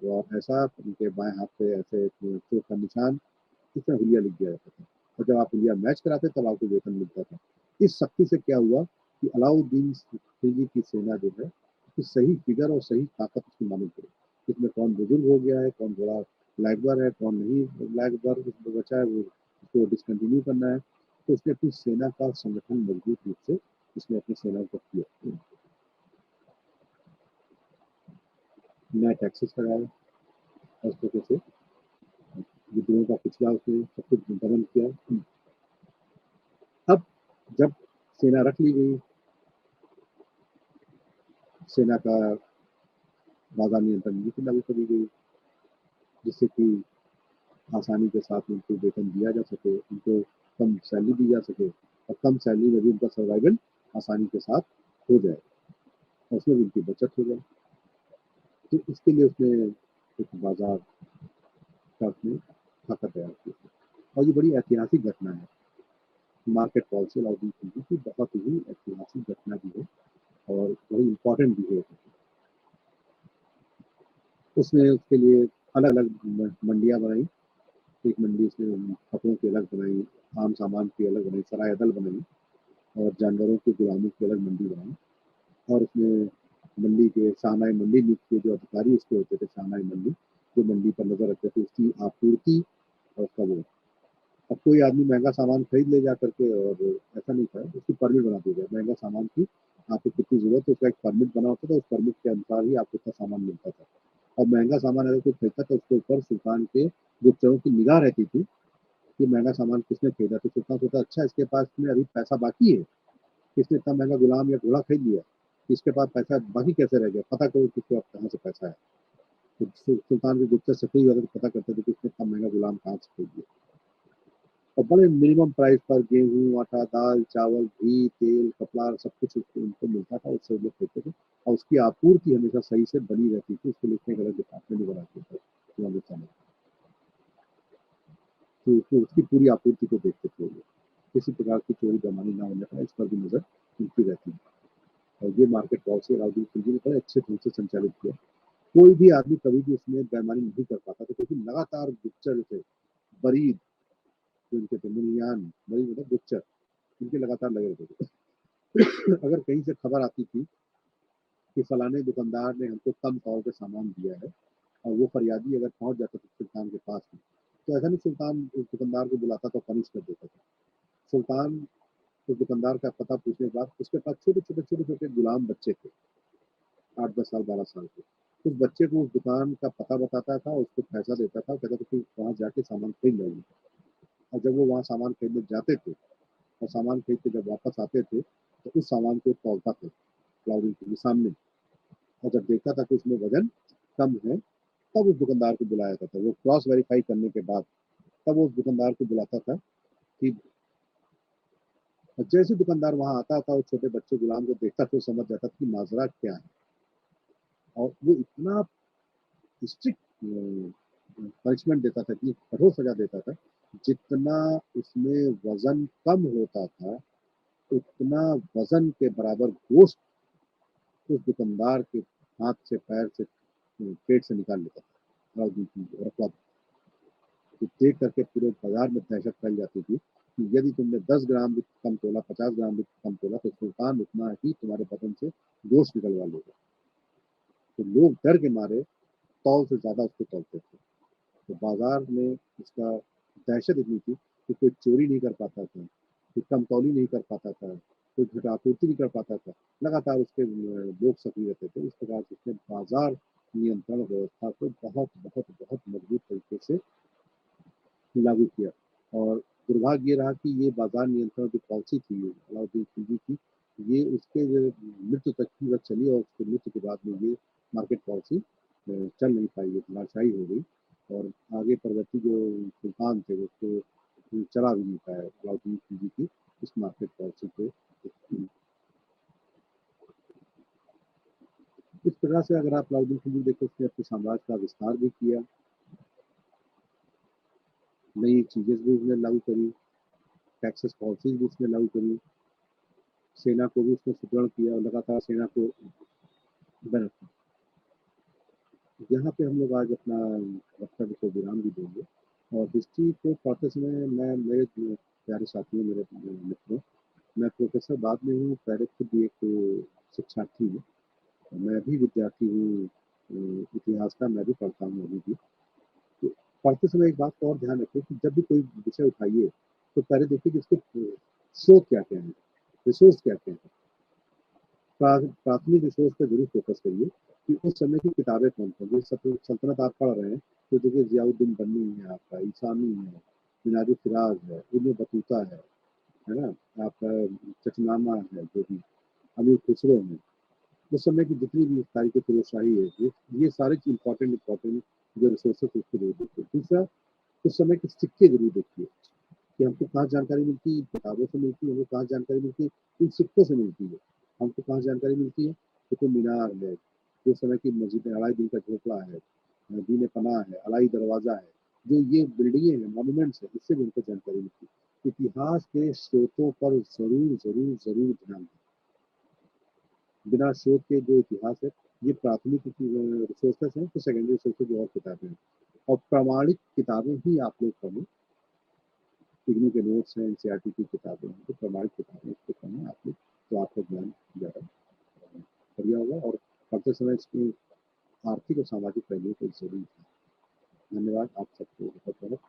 और ऐसा, उनके बाएं हाथ पे ऐसे चोट का निशान, इसमें हुलिया लिख दिया जाता था। और जब आप हुलिया मैच कराते तब आपको वेतन मिलता था। इस शक्ति से क्या हुआ कि अलाउद्दीन खिलजी की सेना जो है, उसकी सही फिगर और सही ताकत उसकी मालूम पड़ी। इसमें कौन बुजुर्ग हो गया है, कौन बड़ा लाइकवर है, कौन नहीं लाइकवर बचा है, वो उसको डिसकंटिन्यू करना है। तो उसने अपनी सेना का संगठन मजबूत रूप से उसने अपनी सेना को किया। नया टैक्सेस लगाया, इस तरीके से विद्रोह का पिछला उसने सब कुछ दमन किया। अब जब सेना रख ली गई, सेना का बाजार नियंत्रण नीति लागू करी गई, जिससे कि आसानी के साथ उनको वेतन दिया जा सके, उनको कम सैलरी दी जा सके और कम सैलरी में भी उनका सर्वाइवल आसानी के साथ हो जाए और उसमें भी उनकी बचत हो जाए। तो इसके लिए उसने एक बाजार का उसने खाका तैयार किया और ये बड़ी ऐतिहासिक घटना है। मार्केट पॉलिसी अलाउद्दीन खिलजी की बहुत ही ऐतिहासिक घटना भी है और बड़ी इम्पोर्टेंट भी है। उसने उसके लिए अलग अलग मंडियाँ बनाई। एक मंडी उसने कपड़ों की अलग बनाई, आम सामान की अलग बनाई, सराय अदल बनाई और जानवरों की गुलामी की अलग मंडी बनाई। और उसने मंडी के शाहनाई मंडी नियुक्त किए, जो अधिकारी उसके होते थे, शाहनाई मंडी, जो मंडी पर नजर रखते थे उसकी आपूर्ति और उसका वो। अब कोई आदमी महंगा सामान खरीद ले जा करके, और ऐसा नहीं था, उसकी परमिट बना दी जाए महंगा सामान की, आपको कितनी जरूरत है उसका एक परमिट बना होता था, उस परमिट के अनुसार ही आपको इतना सामान मिलता था। और महंगा सामान अगर कोई खरीदता था उसके ऊपर सुल्तान के गुप्तचरों की निगाह रहती थी कि महंगा सामान किसने खरीदा, तो सुल्तान सोचता अच्छा इसके पास में अभी पैसा बाकी है, किसने इतना महंगा गुलाम या घोड़ा खरीद लिया, इसके पास पैसा बाकी कैसे रह गया, पता करो किसके पास कहाँ से पैसा है। तो सुल्तान के गुप्तचर सक्रिय होकर पता करते थे कि इसने इतना महंगा गुलाम कहाँ से खरीद लिया। और बड़े मिनिमम प्राइस पर गेहूँ, आटा, दाल, चावल, घी, तेल, कपड़ा सब कुछ उसको उनको मिलता था, उससे वो लोग लेते थे और उसकी आपूर्ति हमेशा सही से बनी रहती थी, उसको लिखने का अलग डिपार्टमेंट नहीं बनाते थे हिंदुस्तान में। तो उसकी पूरी आपूर्ति को देखते थे वो लोग। किसी प्रकार की चोरी बेईमानी ना होने पाए, इस पर भी नज़र उनकी रहती है और ये मार्केट पॉलिसी अलाउद्दीन खिलजी ने बड़े अच्छे ढंग से संचालित किया। कोई भी आदमी कभी भी उसमें बेईमानी नहीं कर पाता था क्योंकि लगातार गुप्तचर थे, बरीद जो इनके थे, मुलियान, बरीद मतलब गुप्तचर, इनके लगातार लगे रहते थे। अगर कहीं से खबर आती थी कि फलाने दुकानदार ने हमको कम तौल पे सामान दिया है और वो फरियादी अगर पहुंच जाता था सुल्तान के पास में, तो ऐसा नहीं सुल्तान उस दुकानदार को बुलाता था, पनिश कर देता था। सुल्तान उस दुकानदार का पता पूछने के बाद उसके पास छोटे-छोटे गुलाम बच्चे थे, 8-10 साल, 12 साल के। उस बच्चे को उस दुकान का पता बताता था, उसको पैसा देता था, कहता था कि वहाँ जाके सामान खरीद लेंगे और जब वो वहाँ सामान खरीदने जाते थे और सामान खरीद के जब वापस आते थे, तो उस सामान को तौलता था क्लाउडिंग के सामने और जब देखता था कि उसमें वज़न कम है, तब उस दुकानदार को बुलाया जाता था। वो क्रॉस वेरीफाई करने के बाद तब वो उस दुकानदार को बुलाता था कि जैसे दुकानदार वहाँ आता था, वो छोटे बच्चे गुलाम को देखता था, तो समझ जाता था कि माजरा क्या है और वो इतना स्ट्रिक्ट पनिशमेंट देता था, इतनी कठोर सज़ा देता था, जितना उसमें वज़न कम होता था, उतना वज़न के बराबर गोश्त उस दुकानदार के हाथ से, पैर से, पेट से निकाल लेता था। और तो देख करके पूरे बाजार में दहशत फैल जाती थी कि यदि तुमने 10 ग्राम भी कम तोला, 50 ग्राम भी कम तोला, तो सुल्तान उतना ही तुम्हारे बदन से गोश्त निकलवा लेगा। तो लोग डर के मारे तौल से ज़्यादा उसको तौलते थे। तो बाजार में उसका दहशत इतनी थी कि कोई चोरी नहीं कर पाता था, कोई कमतौली नहीं कर पाता था, कोई घटापूर्ति नहीं कर पाता था। लगातार उसके लोग सक्रिय रहते थे। इस प्रकार से उसने बाजार नियंत्रण व्यवस्था को बहुत, बहुत, बहुत मजबूत तरीके से लागू किया और दुर्भाग्य ये रहा कि ये बाजार नियंत्रण जो पॉलिसी थी अलाउद्दीन खिलजी की, ये उसके जो मृत्यु तक की वक़्त चली और उसकी मृत्यु के बाद में ये मार्केट पॉलिसी चल नहीं पाई, ये धराशायी हो गई और आगे परवर्ती जो सुल्तान थे उसको चला भी नहीं पाया अलाउद्दीन खिलजी की इस मार्केट पॉलिसी को। इस प्रकार से अगर आप अलाउद्दीन खिलजी देखो उसने अपने साम्राज्य का विस्तार भी किया, नई चीज़ें भी उसने लागू करी, टैक्सेस पॉलिसीज़ भी उसने लागू करी। सेना को भी उसने सुदृढ़ किया और लगातार सेना को बना। यहाँ पे हम लोग आज अपना वक्तव्य को विराम भी देंगे और हिस्ट्री को पढ़ते समय मैं मेरे जो प्यारे साथियों, मेरे मित्रों, मैं प्रोफेसर बाद में हूँ, पहले खुद भी एक शिक्षार्थी हूँ। मैं भी विद्यार्थी हूँ इतिहास का, मैं भी पढ़ता हूँ अभी भी। तो पढ़ते समय एक बात को और ध्यान रखें कि जब भी कोई विषय उठाइए, तो पहले देखिए कि इसके स्रोत क्या-क्या हैं, रिसोर्स क्या-क्या हैं। प्राथमिक रिसोर्स पे ज़रूर फ़ोकस करिए कि उस समय की किताबें कौन-कौन सी सल्तनत आप पढ़ रहे हैं, तो देखिए ज़ियाउद्दीन बन्नी है आपका, ईसानी है, मिनाज-ए-फिराज़ है, इब्न बतूता है ना? आपका चचनामा है जो भी, अमीर खुसरो हैं। उस समय की जितनी भी तारीख़ फ़िरोज़शाही है, ये सारे इम्पोर्टेंट जो रिसोर्सेज़ उसको ज़रूर देखिए। दूसरा, उस समय के सिक्के ज़रूर देखिए कि हमको कहाँ जानकारी मिलती है, किताबों से मिलती है, हमको कहाँ जानकारी मिलती है, इन सिक्कों से मिलती है। हमको कहाँ जानकारी मिलती है, कुतुब मीनार है, उस समय की मस्जिद अलाउद्दीन का झोपड़ा है, दीन पनाह है, अलाई दरवाज़ा है, जो ये बिल्डिंगें हैं, मॉन्यूमेंट्स हैं, इससे भी हमको जानकारी मिलती है। इतिहास के स्रोतों पर ज़रूर, ज़रूर, ज़रूर ध्यान दें। बिना स्रोत के जो इतिहास है, ये प्राथमिक रिसोर्सेज़ हैं, तो सेकेंडरी रिसोर्सेज़ और किताबें हैं और प्रामाणिक किताबें ही आप लोग पढ़ें। इग्नू के नोट्स हैं, एनसीईआरटी की किताबें हैं, तो प्रमाणित किताबें उसको पढ़ें आप लोग, तो आपका ज्ञान ज़्यादा बढ़िया होगा और पढ़ते समय इसमें आर्थिक और सामाजिक पहलुओं को ज़रूर धन्यवाद आप सबको बहुत-बहुत